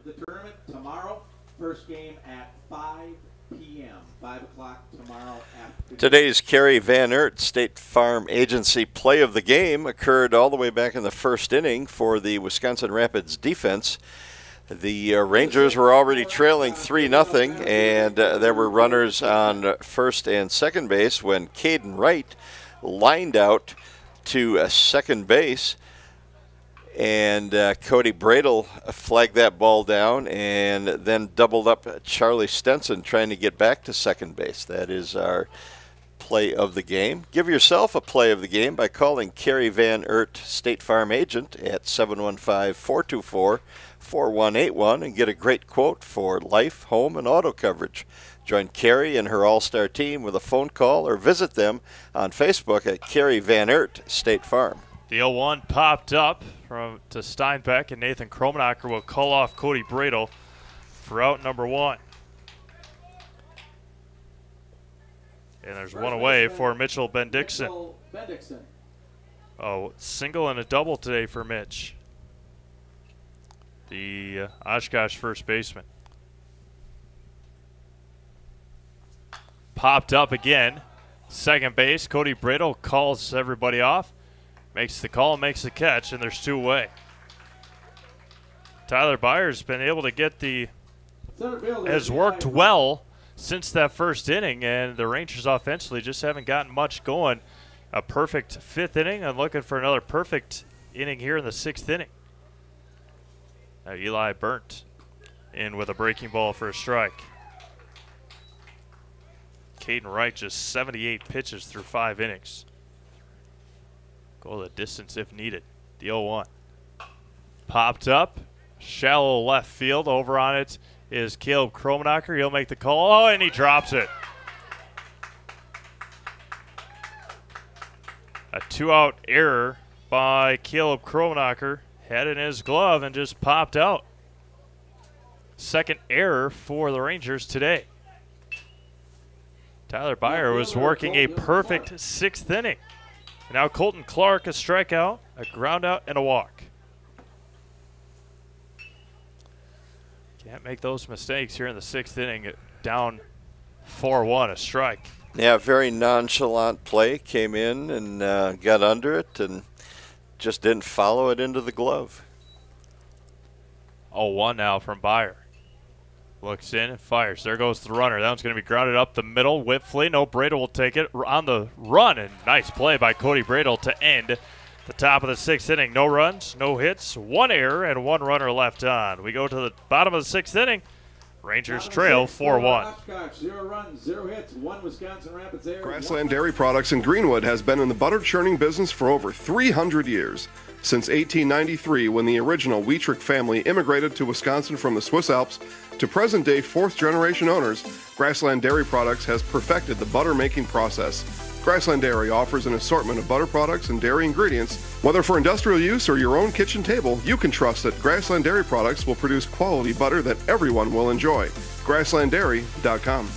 the tournament tomorrow. First game at 5 p.m. 5 o'clock tomorrow afternoon. Today's Kerry Van Aert State Farm Agency play of the game occurred all the way back in the first inning for the Wisconsin Rapids defense. The Rangers were already trailing 3-0, and there were runners on first and second base when Caden Wright lined out to second base, and Cody Bradle flagged that ball down and then doubled up Charlie Stenson trying to get back to second base. That is our play of the game. Give yourself a play of the game by calling Kerry Van Aert State Farm Agent at 715-424-4181 and get a great quote for life, home, and auto coverage. Join Kerry and her all-star team with a phone call or visit them on Facebook at Kerry Van Aert State Farm. The 0-1 popped up to Steinbeck, and Nathan Kromenacher will call off Cody Bradle for out number 1. And there's one away for Mitchell Bendixson. Oh, single and a double today for Mitch, the Oshkosh first baseman. Popped up again. Second base, Cody Bradle calls everybody off. Makes the call, makes the catch, and there's 2 away. Tyler Byers been able to get has worked well since that first inning, and the Rangers offensively just haven't gotten much going. A perfect 5th inning, and looking for another perfect inning here in the 6th inning. Now Eli Burnt in with a breaking ball for a strike. Caden Wright just 78 pitches through 5 innings. Go the distance if needed. The 0-1. Popped up. Shallow left field. Over on it is Caleb Kromenacher. He'll make the call. Oh, and he drops it. A 2-out error by Caleb Kromenacher. Had it in his glove and just popped out. Second error for the Rangers today. Tyler Byer was working a perfect 6th inning. And now Colton Clark, a strikeout, a ground out, and a walk. Can't make those mistakes here in the 6th inning. Down 4-1, a strike. Yeah, very nonchalant play. Came in and got under it and just didn't follow it into the glove. 0-1 now from Byer. Looks in and fires. There goes the runner. That one's going to be grounded up the middle. Whitfley. No, Bradle will take it on the run. And nice play by Cody Bradle to end the top of the 6th inning. No runs, no hits, 1 error, and 1 runner left on. We go to the bottom of the 6th inning. Rangers trail 4-1. 0 runs, 0 hits, 1 Wisconsin Rapids error. Grassland Dairy Products in Greenwood has been in the butter churning business for over 300 years. Since 1893, when the original Wietrich family immigrated to Wisconsin from the Swiss Alps, to present-day 4th-generation owners, Grassland Dairy Products has perfected the butter-making process. Grassland Dairy offers an assortment of butter products and dairy ingredients. Whether for industrial use or your own kitchen table, you can trust that Grassland Dairy Products will produce quality butter that everyone will enjoy. GrasslandDairy.com.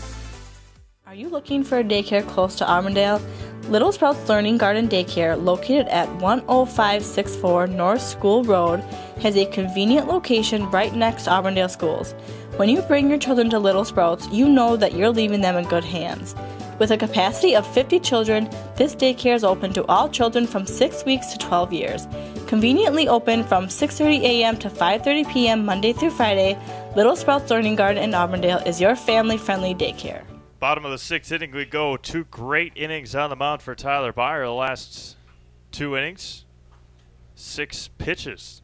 Are you looking for a daycare close to Auburndale? Little Sprouts Learning Garden Daycare, located at 10564 North School Road, has a convenient location right next to Auburndale schools. When you bring your children to Little Sprouts, you know that you're leaving them in good hands. With a capacity of 50 children, this daycare is open to all children from 6 weeks to 12 years. Conveniently open from 6:30 a.m. to 5:30 p.m. Monday through Friday, Little Sprouts Learning Garden in Auburndale is your family-friendly daycare. Bottom of the 6th inning we go. 2 great innings on the mound for Tyler Byer. The last 2 innings, 6 pitches.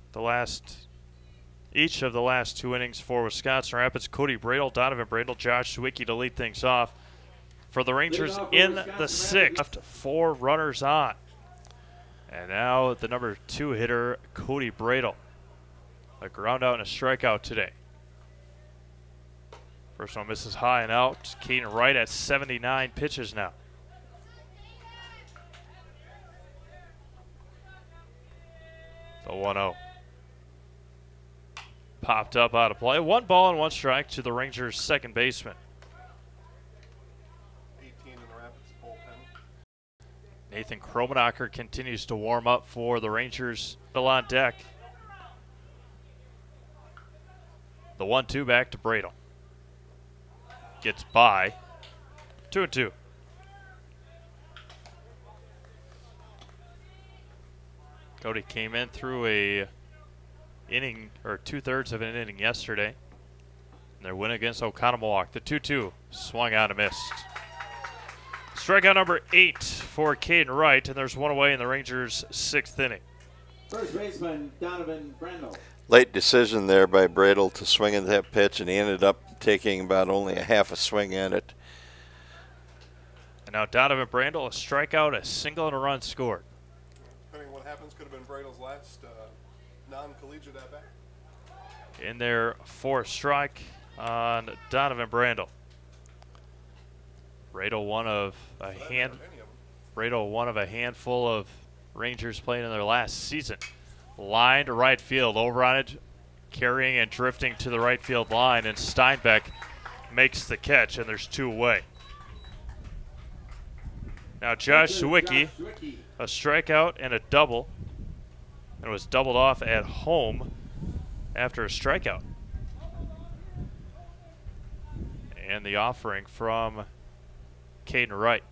Each of the last 2 innings for Wisconsin Rapids. Cody Bradle, Donovan Bradle, Josh Zwicky to lead things off. For the Rangers in the 6th, left 4 runners on. And now the number 2 hitter, Cody Bradle. A ground out and a strikeout today. First one misses high and out. Caden Wright at 79 pitches now. The 1-0. Popped up out of play. 1 ball and 1 strike to the Rangers' second baseman. 18 in the Rapids bullpen. Nathan Kromenacher continues to warm up for the Rangers. Still on deck. The 1-2 back to Bradle. Gets by. 2-2. Cody came in through a inning, or 2/3 of an inning yesterday. And their win against Oconomowoc. The 2-2 swung out and missed. Strikeout number 8 for Caden Wright, and there's one away in the Rangers' 6th inning. First baseman Donovan Brendel. Late decision there by Bradle to swing at that pitch, and he ended up taking about only a half a swing at it. And now Donovan Brandel, a strikeout, a single, and a run scored. Depending on what happens, could have been Bradle's last non-collegiate at bat. In their 4th strike on Donovan Brandel. Bradle one of a handful of Rangers playing in their last season. Line to right field, over on it, carrying and drifting to the right field line, and Steinbeck makes the catch, and there's 2 away. Now Josh Sawicki, a strikeout and a double, and was doubled off at home after a strikeout. And the offering from Caden Wright.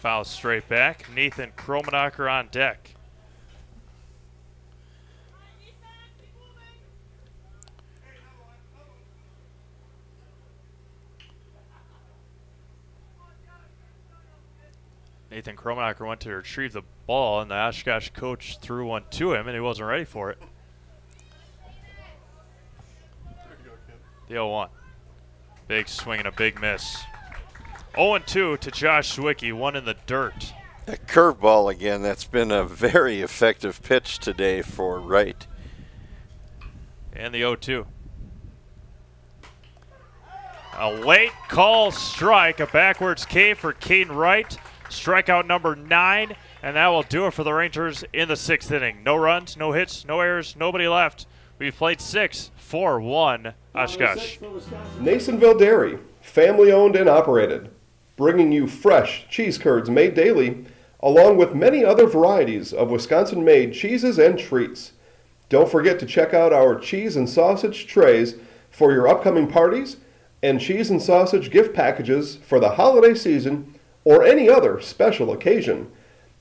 Foul straight back. Nathan Kromanacher on deck. Nathan Kromanacher went to retrieve the ball, and the Oshkosh coach threw one to him, and he wasn't ready for it. The 0-1. Big swing and a big miss. 0-2 to Josh Sawicki, one in the dirt. A curveball again. That's been a very effective pitch today for Wright. And the 0-2. A late call strike, a backwards K for Caden Wright. Strikeout number 9, and that will do it for the Rangers in the 6th inning. No runs, no hits, no errors, nobody left. We've played 6-4-1 Oshkosh. Nasonville Dairy, family owned and operated, bringing you fresh cheese curds made daily, along with many other varieties of Wisconsin-made cheeses and treats. Don't forget to check out our cheese and sausage trays for your upcoming parties and cheese and sausage gift packages for the holiday season or any other special occasion.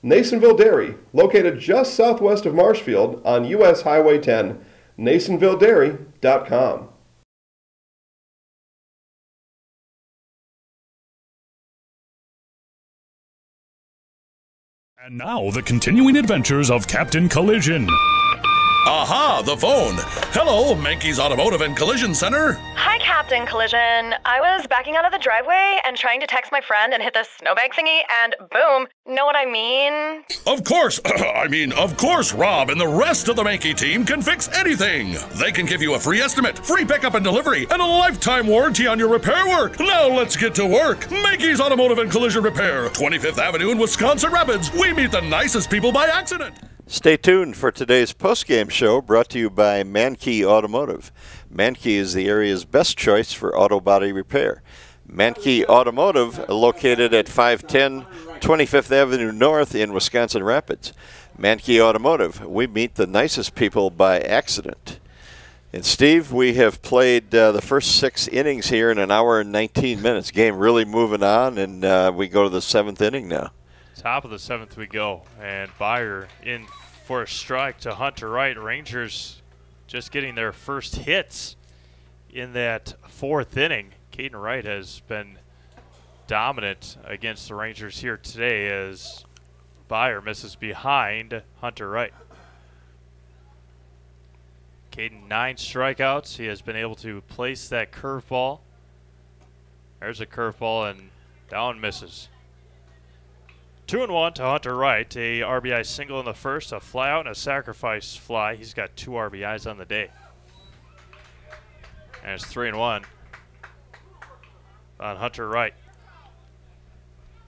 Nasonville Dairy, located just southwest of Marshfield on U.S. Highway 10, NasonvilleDairy.com. And now, the continuing adventures of Captain Collision. Aha, the phone. Hello, Mankey's Automotive and Collision Center. Hi, Captain Collision. I was backing out of the driveway and trying to text my friend and hit the snowbank thingy, and boom. Know what I mean? Of course. Of course, Rob and the rest of the Mankey team can fix anything. They can give you a free estimate, free pickup and delivery, and a lifetime warranty on your repair work. Now let's get to work. Mankey's Automotive and Collision Repair, 25th Avenue in Wisconsin Rapids. We meet the nicest people by accident. Stay tuned for today's postgame show, brought to you by Mankey Automotive. Mankey is the area's best choice for auto body repair. Mankey Automotive, located at 510 25th Avenue North in Wisconsin Rapids. Mankey Automotive, we meet the nicest people by accident. And Steve, we have played the first 6 innings here in an hour and 19 minutes. Game really moving on, and we go to the 7th inning now. Top of the 7th we go, and Byer in for a strike to Hunter Wright. Rangers just getting their first hits in that 4th inning. Caden Wright has been dominant against the Rangers here today as Byer misses behind Hunter Wright. Caden 9 strikeouts. He has been able to place that curveball. There's a curveball, and down misses. 2-1 to Hunter Wright, a RBI single in the first, a fly out and a sacrifice fly. He's got 2 RBIs on the day. And it's 3-1 on Hunter Wright.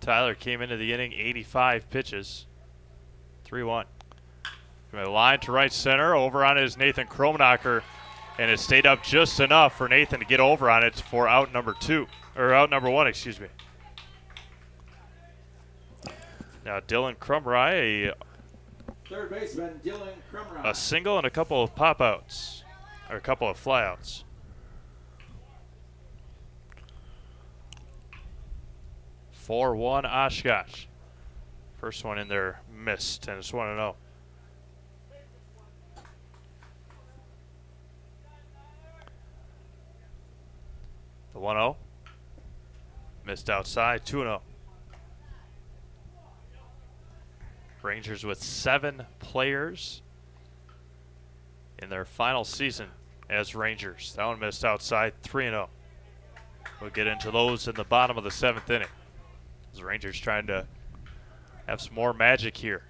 Tyler came into the inning 85 pitches. 3-1. From a line to right center, over on is Nathan Kromanacher, and it stayed up just enough for Nathan to get over on it for out number 1, excuse me. Now Dylan Krumrye, third baseman Dylan Krumrye, a single and a couple of pop outs. or a couple of flyouts. (4-1) Oshkosh. First one in there missed, and it's 1-0. The 1-0. Missed outside, 2-0. Rangers with 7 players in their final season as Rangers. That one missed outside, 3-0. We'll get into those in the bottom of the 7th inning. The Rangers trying to have some more magic here.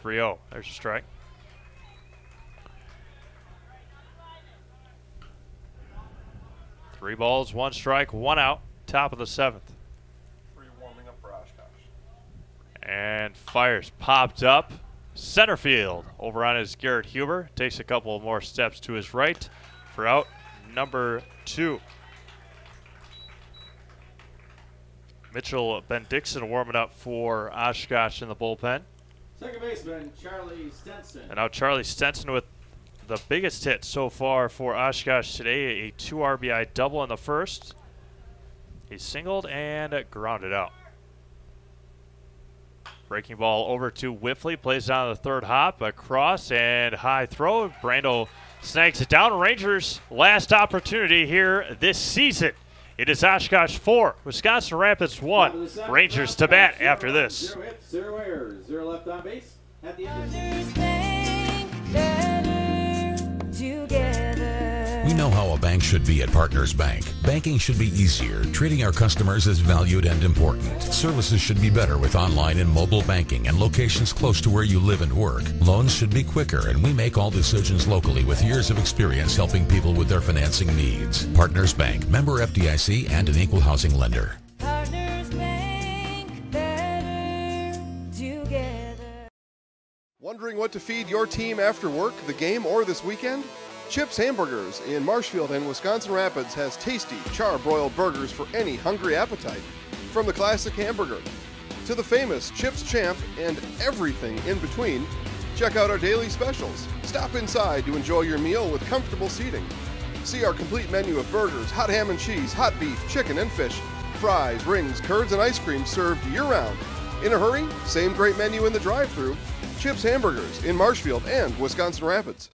3-0. There's a strike. Three balls, 1 strike, 1 out. Top of the 7th. Warming up for Oshkosh. And fires popped up. Center field. Over on his Garrett Huber. Takes a couple more steps to his right for out number 2. Mitchell Bendixson warming up for Oshkosh in the bullpen. Second baseman, Charlie Stenson. And now Charlie Stenson with the biggest hit so far for Oshkosh today. A 2 RBI double in the first. He singled and grounded out. Breaking ball over to Whiffley. Plays down the third hop. Across and high throw. Brando snags it down. Rangers' last opportunity here this season. It is Oshkosh 4, Wisconsin Rapids 1. Rangers to bat after this. 0 hits, 0 errors, 0 left on base. At the end. We know how a bank should be at Partners Bank. Banking should be easier, treating our customers as valued and important. Services should be better with online and mobile banking and locations close to where you live and work. Loans should be quicker, and we make all decisions locally with years of experience helping people with their financing needs. Partners Bank, member FDIC, and an equal housing lender. Partners Bank, better together. Wondering what to feed your team after work, the game, or this weekend? Chips Hamburgers in Marshfield and Wisconsin Rapids has tasty, char-broiled burgers for any hungry appetite. From the classic hamburger to the famous Chips Champ and everything in between, check out our daily specials. Stop inside to enjoy your meal with comfortable seating. See our complete menu of burgers, hot ham and cheese, hot beef, chicken and fish, fries, rings, curds, and ice cream served year-round. In a hurry? Same great menu in the drive-thru. Chips Hamburgers in Marshfield and Wisconsin Rapids.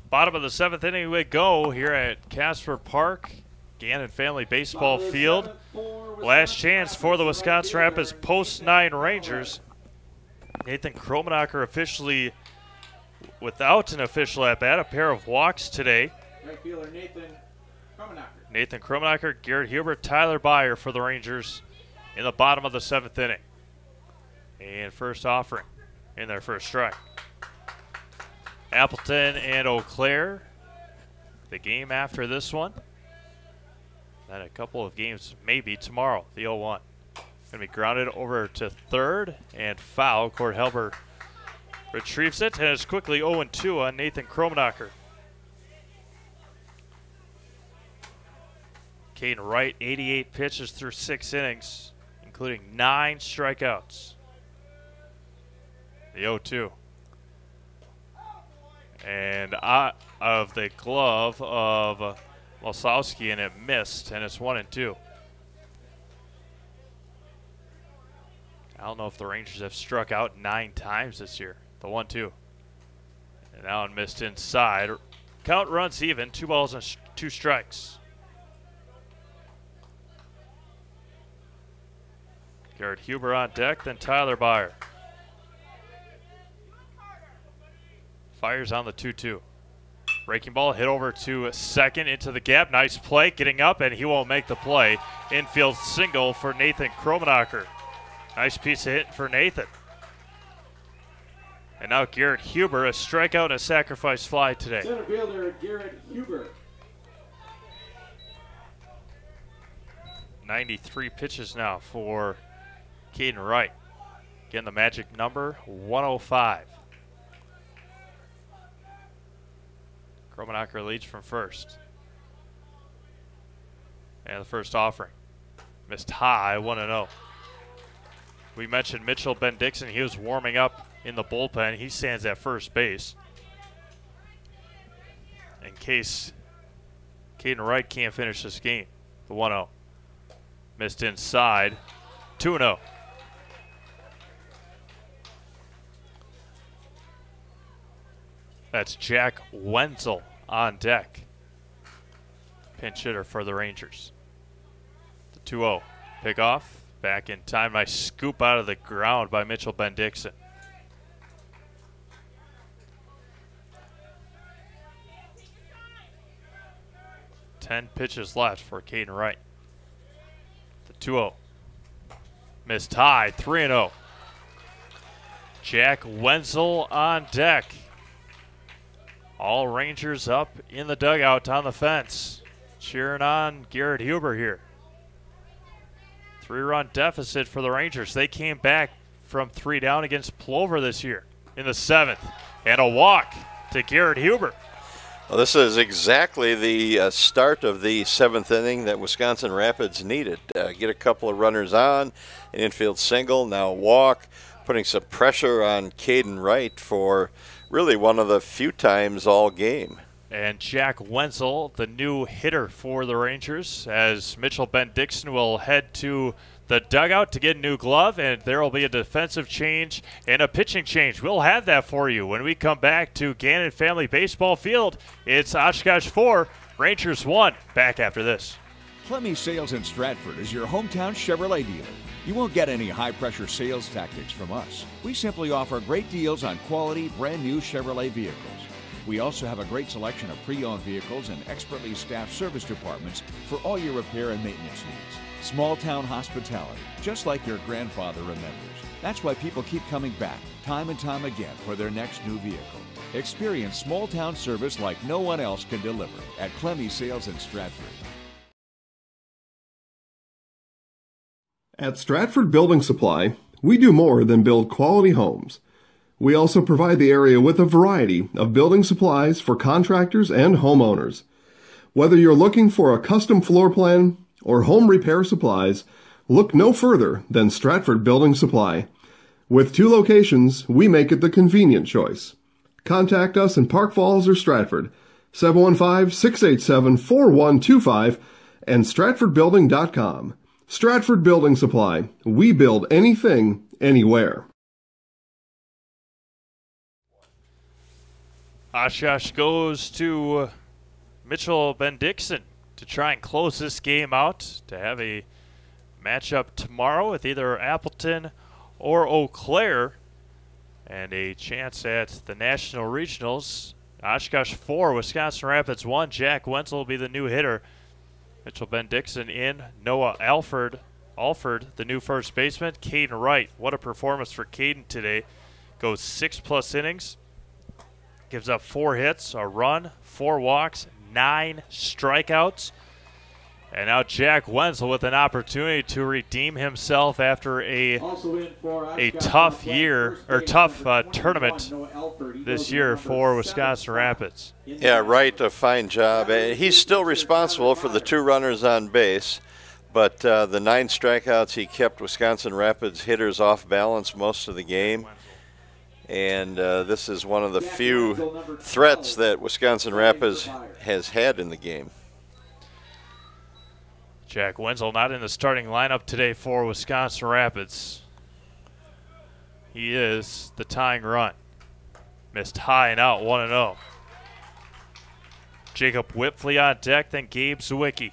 Bottom of the 7th inning we go here at Casper Park, Gannon Family Baseball Field. Last chance for the Wisconsin Rapids post-9 Rangers. Nathan Kromenacher officially without an official at-bat, a pair of walks today. Right fielder Nathan Kromenacher. Nathan Kromenacher, Garrett Huber, Tyler Byer for the Rangers in the bottom of the 7th inning. And first offering in their first strike. Appleton and Eau Claire, the game after this one. Then a couple of games maybe tomorrow, the 0-1. Going to be grounded over to third and foul. Cord Helber retrieves it, and it's quickly 0-2 on Nathan Kromenacher. Caden Wright, 88 pitches through 6 innings, including 9 strikeouts. The 0-2. And out of the glove of Losowski, and it missed, and it's 1-2. I don't know if the Rangers have struck out 9 times this year. The 1-2. And now it missed inside. Count runs even, 2 balls and 2 strikes. Garrett Huber on deck, then Tyler Byer. Fires on the 2-2. Breaking ball hit over to second into the gap. Nice play, getting up, and he won't make the play. Infield single for Nathan Kromenacher. Nice piece of hit for Nathan. And now Garrett Huber, a strikeout and a sacrifice fly today. Center fielder Garrett Huber. 93 pitches now for Caden Wright. Again, the magic number, 105. Kromenacher leads from first. And the first offering. Missed high, 1-0. We mentioned Mitchell Bendixson. He was warming up in the bullpen. He stands at first base. in case Caden Wright can't finish this game. The 1-0. Missed inside. 2-0. That's Jack Wenzel on deck. Pinch hitter for the Rangers. The 2-0. Pick off. Back in time. Nice scoop out of the ground by Mitchell Ben-Dixon. Ten pitches left for Caden Wright. The 2-0. Missed high. 3-0. Jack Wenzel on deck. All Rangers up in the dugout on the fence. Cheering on Garrett Huber here. 3-run deficit for the Rangers. They came back from 3 down against Plover this year in the 7th. And a walk to Garrett Huber. Well, this is exactly the start of the 7th inning that Wisconsin Rapids needed. Get a couple of runners on, an infield single, now a walk, putting some pressure on Caden Wright for really one of the few times all game. And Jack Wenzel, the new hitter for the Rangers, as Mitchell Ben-Dixon will head to the dugout to get a new glove, and there will be a defensive change and a pitching change. We'll have that for you when we come back to Gannon Family Baseball Field. It's Oshkosh 4, Rangers 1. Back after this. Clemmy Sales in Stratford is your hometown Chevrolet dealer. You won't get any high-pressure sales tactics from us. We simply offer great deals on quality, brand-new Chevrolet vehicles. We also have a great selection of pre-owned vehicles and expertly staffed service departments for all your repair and maintenance needs. Small-town hospitality, just like your grandfather remembers. That's why people keep coming back, time and time again, for their next new vehicle. Experience small-town service like no one else can deliver at Clemmy Sales in Stratford. At Stratford Building Supply, we do more than build quality homes. We also provide the area with a variety of building supplies for contractors and homeowners. Whether you're looking for a custom floor plan or home repair supplies, look no further than Stratford Building Supply. With 2 locations, we make it the convenient choice. Contact us in Park Falls or Stratford, 715-687-4125 and stratfordbuilding.com. Stratford Building Supply. We build anything, anywhere. Oshkosh goes to Mitchell Ben-Dixon to try and close this game out, to have a matchup tomorrow with either Appleton or Eau Claire, and a chance at the National Regionals. Oshkosh 4, Wisconsin Rapids 1. Jack Wenzel will be the new hitter. Mitchell Ben-Dixon in. Noah Alford, the new first baseman. Caden Wright. What a performance for Caden today. Goes 6+ innings. Gives up 4 hits, a run, 4 walks, 9 strikeouts. And now Jack Wenzel with an opportunity to redeem himself after a tough year, or tough tournament this year for Wisconsin Rapids. Yeah, Wright, a fine job. He's still responsible for the 2 runners on base, but the 9 strikeouts, he kept Wisconsin Rapids hitters off balance most of the game. And this is one of the few threats that Wisconsin Rapids has had in the game. Jack Wenzel not in the starting lineup today for Wisconsin Rapids. He is the tying run. Missed high and out, 1-0. Jacob Whitfley on deck, then Gabe Zwicky.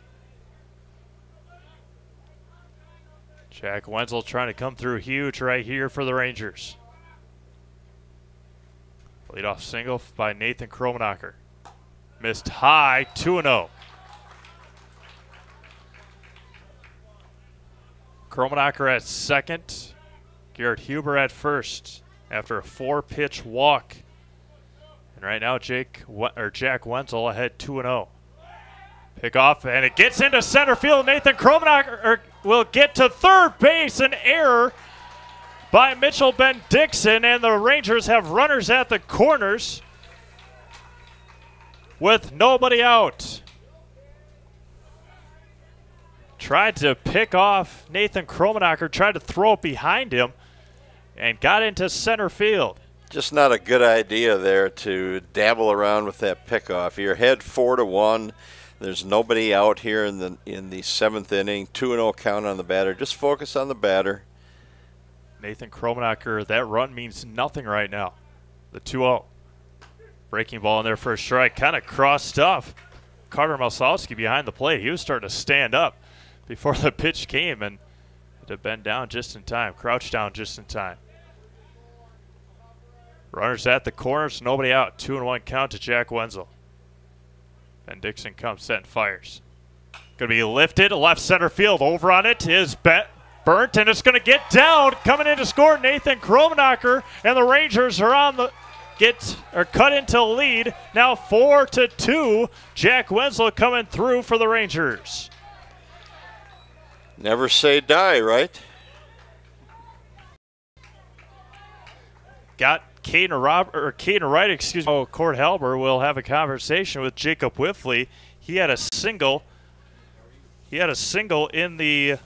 Jack Wenzel trying to come through huge right here for the Rangers. Leadoff single by Nathan Kromenacher. Missed high, 2-0. Kromenacher at second. Garrett Huber at first after a 4-pitch walk. And right now Jack Wenzel ahead 2-0. Pick off, and it gets into center field. Nathan Kromenacher will get to third base. An error by Mitchell Ben-Dixon, and the Rangers have runners at the corners with nobody out. Tried to pick off Nathan Kromenacher, tried to throw it behind him, and got into center field. Just not a good idea there to dabble around with that pickoff. You're ahead 4-1. There's nobody out here in the 7th inning. 2-0 count on the batter. Just focus on the batter. Nathan Kromenacher, that run means nothing right now. The 2-0. Breaking ball in there for a strike. Kind of crossed off. Carter Malsowski behind the plate. He was starting to stand up before the pitch came and had to bend down just in time. Crouch down just in time. Runners at the corners. Nobody out. 2-1 count to Jack Wenzel. Ben Dixon comes, set and fires. Going to be lifted. Left center field. Over on it is Burnt, and it's going to get down. Coming in to score, Nathan Kromenacher, and the Rangers are on the cut into lead. Now 4-2. Jack Wenzel coming through for the Rangers. Never say die, right? Got Caden Wright, Cord Halber will have a conversation with Jacob Whiffley. He had a single in the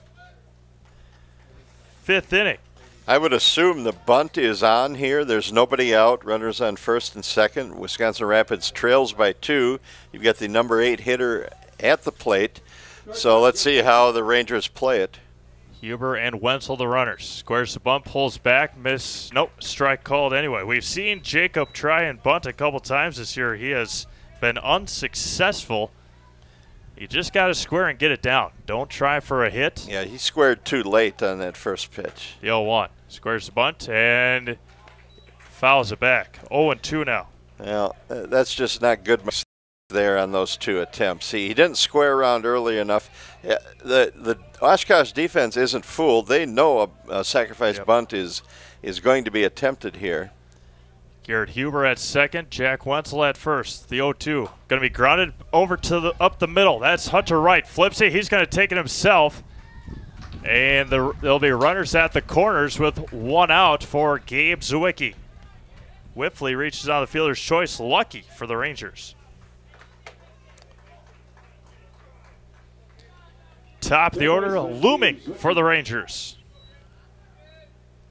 5th inning. I would assume the bunt is on here. There's nobody out. Runners on 1st and 2nd. Wisconsin Rapids trails by 2. You've got the number 8 hitter at the plate. So let's see how the Rangers play it. Huber and Wenzel, the runners. Squares the bunt, pulls back, miss. Nope, strike called anyway. We've seen Jacob try and bunt a couple times this year. He has been unsuccessful. You just got to square and get it down. Don't try for a hit. Yeah, he squared too late on that first pitch. The 0-1. Squares the bunt and fouls it back. 0-2 now. Well, that's just not good there on those 2 attempts. See, he didn't square around early enough. The Oshkosh defense isn't fooled. They know a sacrifice bunt is going to be attempted here. Garrett Huber at 2nd, Jack Wenzel at 1st. The 0-2 going to be grounded over to up the middle. That's Hunter Wright. Flips it. He's going to take it himself. And there'll be runners at the corners with 1 out for Gabe Zwicky. Whiffley reaches on the fielder's choice. Lucky for the Rangers. Top of the order, looming for the Rangers.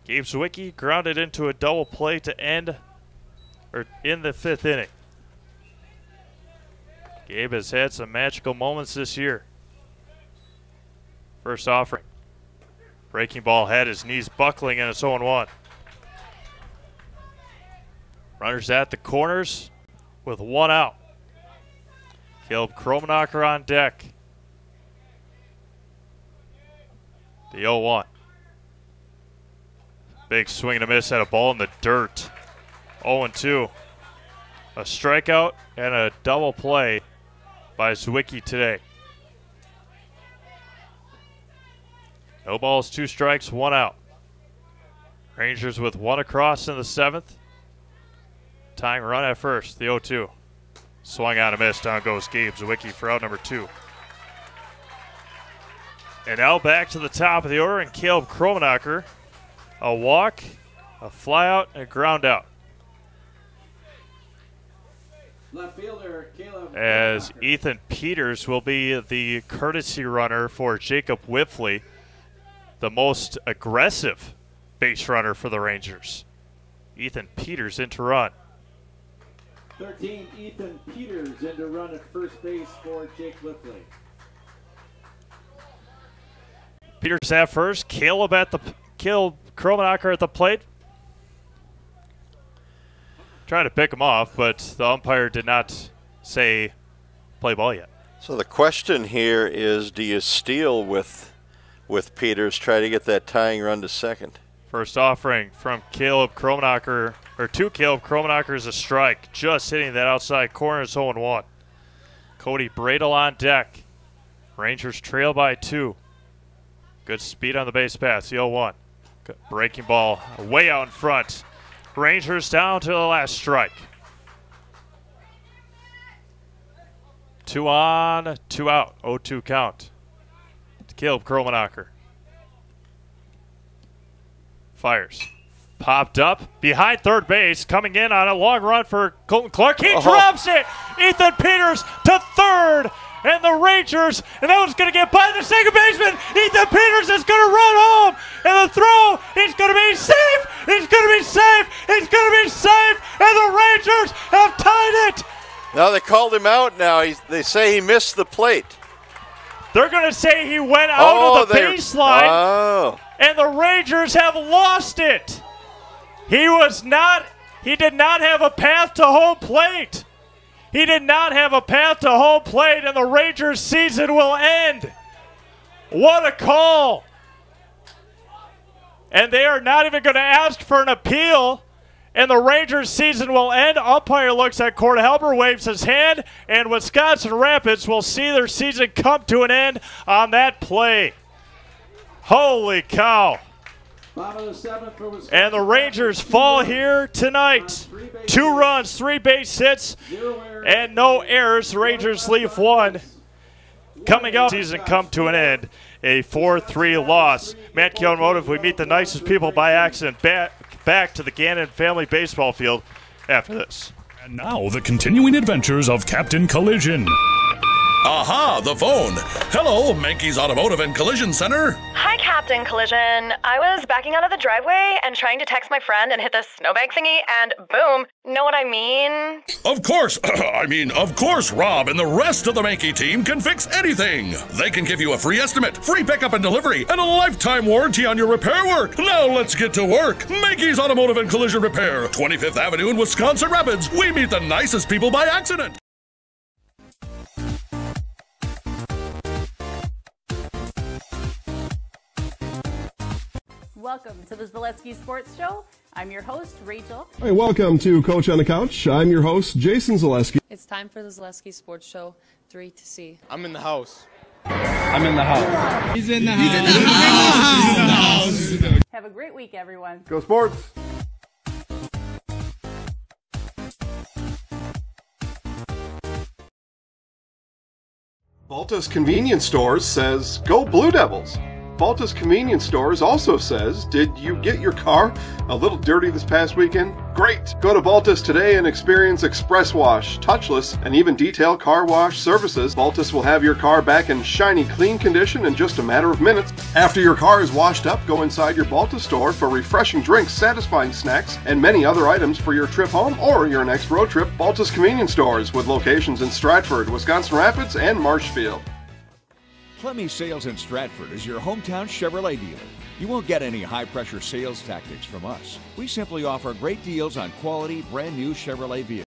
Gabe Zwicky grounded into a double play to end, or in the 5th inning. Gabe has had some magical moments this year. First offering. Breaking ball had his knees buckling, and it's 0-1. Runners at the corners with 1 out. Caleb Kromenacher on deck. The 0-1. Big swing and a miss at a ball in the dirt. 0-2. A strikeout and a double play by Zwicky today. No balls, 2 strikes, 1 out. Rangers with 1 across in the 7th. Tying run at first, the 0-2. Swung on a miss, down goes Gabe Zwicky for out number 2. And now back to the top of the order, and Caleb Kromenacher. A walk, a fly out, and a ground out. Left fielder, Caleb As Kromenacher. Ethan Peters will be the courtesy runner for Jacob Whiffley, the most aggressive base runner for the Rangers. Ethan Peters in to run. 13, Ethan Peters in to run at first base for Jake Whiffley. Peters at first. Caleb Kromenacher at the plate. Trying to pick him off, but the umpire did not say play ball yet. So the question here is, do you steal with Peters, try to get that tying run to 2nd? First offering from Caleb Kromenacher, or to Caleb Kromenacher, is a strike. Just hitting that outside corner. It's 0-1. Cody Bradle on deck. Rangers trail by 2. Good speed on the base pass, the 0-1. Breaking ball way out in front. Rangers down to the last strike. 2 on, 2 out, 0-2 count. To Caleb Kromenacher. Fires. Popped up behind third base, coming in on a long run for Colton Clark. He drops it. Ethan Peters to third. And the Rangers, and that one's going to get by the second baseman. Ethan Peters is going to run home. And the throw is going to be safe. He's going to be safe. He's going to be safe. And the Rangers have tied it. Now they called him out now. They say he missed the plate. They're going to say he went out of the baseline. Oh. And the Rangers have lost it. He did not have a path to home plate. He did not have a path to home plate, and the Rangers' season will end. What a call. And they are not even going to ask for an appeal, and the Rangers' season will end. Umpire looks at Cord Helber, waves his hand, and Wisconsin Rapids will see their season come to an end on that play. Holy cow. And the Rangers fall here tonight. 2 runs, 3 base hits, and no errors. The Rangers leave 1. Coming up, season come to an end. A 4-3 loss. Mankey Automotive, we meet the nicest people by accident. Back to the Gannon family baseball field after this. And now the continuing adventures of Captain Collision. Aha, the phone. Hello, Mankey's Automotive and Collision Center. Hi, Captain Collision. I was backing out of the driveway and trying to text my friend and hit the snowbank thingy, and boom. Know what I mean? Of course. Of course, Rob and the rest of the Mankey team can fix anything. They can give you a free estimate, free pickup and delivery, and a lifetime warranty on your repair work. Now let's get to work. Mankey's Automotive and Collision Repair, 25th Avenue in Wisconsin Rapids. We meet the nicest people by accident. Welcome to the Zaleski Sports Show. I'm your host, Rachel. Hey, welcome to Coach on the Couch. I'm your host, Jason Zaleski. It's time for the Zaleski Sports Show 3 to C. I'm in the house. I'm in the house. He's in the house. He's in the house. Have a great week, everyone. Go Sports! Baltus Convenience Stores says, go Blue Devils! Baltus Convenience Stores also says, did you get your car a little dirty this past weekend? Great! Go to Baltus today and experience express wash, touchless, and even detailed car wash services. Baltus will have your car back in shiny, clean condition in just a matter of minutes. After your car is washed up, go inside your Baltus store for refreshing drinks, satisfying snacks, and many other items for your trip home or your next road trip. Baltus Convenience Stores with locations in Stratford, Wisconsin Rapids, and Marshfield. Clemmy Sales in Stratford is your hometown Chevrolet dealer. You won't get any high-pressure sales tactics from us. We simply offer great deals on quality, brand-new Chevrolet vehicles.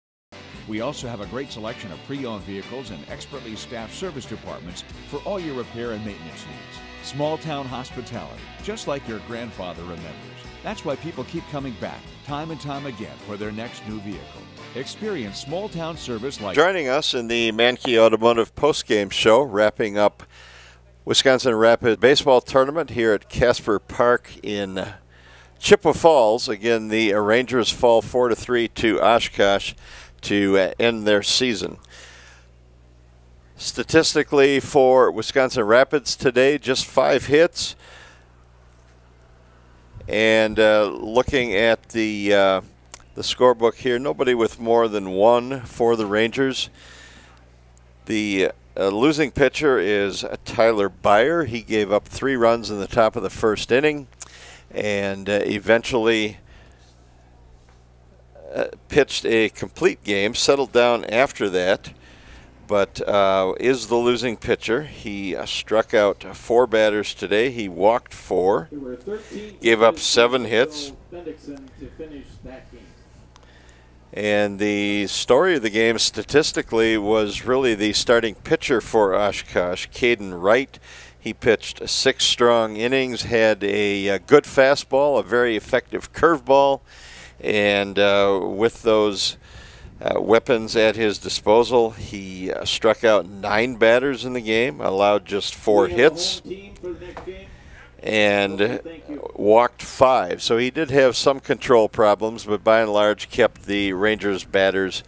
We also have a great selection of pre-owned vehicles and expertly staffed service departments for all your repair and maintenance needs. Small-town hospitality, just like your grandfather remembers. That's why people keep coming back, time and time again, for their next new vehicle. Experience small-town service like... Joining us in the Mankey Automotive postgame show, wrapping up Wisconsin Rapids baseball tournament here at Casper Park in Chippewa Falls. Again, the Rangers fall 4-3 to Oshkosh to end their season. Statistically for Wisconsin Rapids today, just 5 hits. And looking at the scorebook here, nobody with more than 1 for the Rangers. The losing pitcher is Tyler Beyer. He gave up 3 runs in the top of the first inning and eventually pitched a complete game, settled down after that, but is the losing pitcher. He struck out 4 batters today. He walked 4, gave up 7 hits. And the story of the game statistically was really the starting pitcher for Oshkosh, Caden Wright. He pitched 6 strong innings, had a good fastball, a very effective curveball, and with those weapons at his disposal, he struck out 9 batters in the game, allowed just 4 hits, and walked 5. So he did have some control problems, but by and large kept the Rangers batters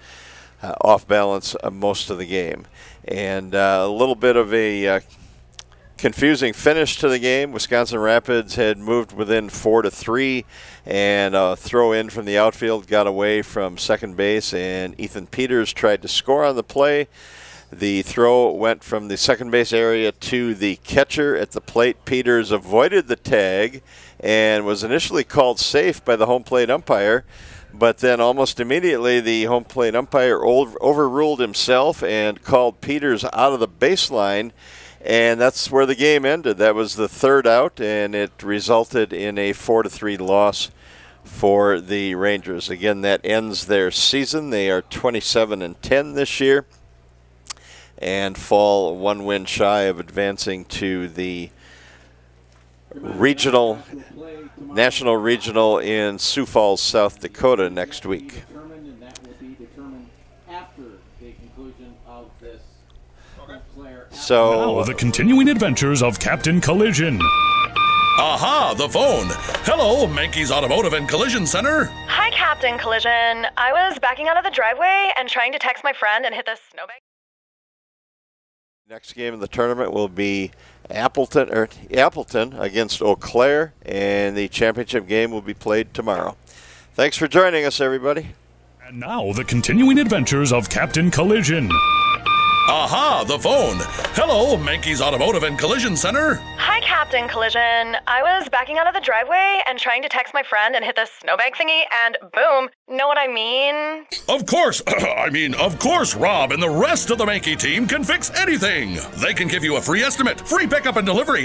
off balance most of the game. And a little bit of a confusing finish to the game. Wisconsin Rapids had moved within 4-3, and a throw in from the outfield got away from second base, and Ethan Peters tried to score on the play. The throw went from the second base area to the catcher at the plate. Peters avoided the tag and was initially called safe by the home plate umpire, but then almost immediately the home plate umpire overruled himself and called Peters out of the baseline, and that's where the game ended. That was the third out, and it resulted in a 4-3 loss for the Rangers. Again, that ends their season. They are 27-10 this year and fall one win shy of advancing to the National Regional in Sioux Falls, South Dakota next week. So now the continuing adventures of Captain Collision. Aha, the phone. Hello, Mankey's Automotive and Collision Center. Hi, Captain Collision. I was backing out of the driveway and trying to text my friend and hit the snowbank. Next game of the tournament will be Appleton against Eau Claire, and the championship game will be played tomorrow. Thanks for joining us, everybody. And now the continuing adventures of Captain Collision. Aha, the phone. Hello, Mankey's Automotive and Collision Center. Hi, Captain Collision. I was backing out of the driveway and trying to text my friend and hit the snowbank thingy, and boom. Know what I mean? Of course. Of course, Rob and the rest of the Mankey team can fix anything. They can give you a free estimate, free pickup and delivery.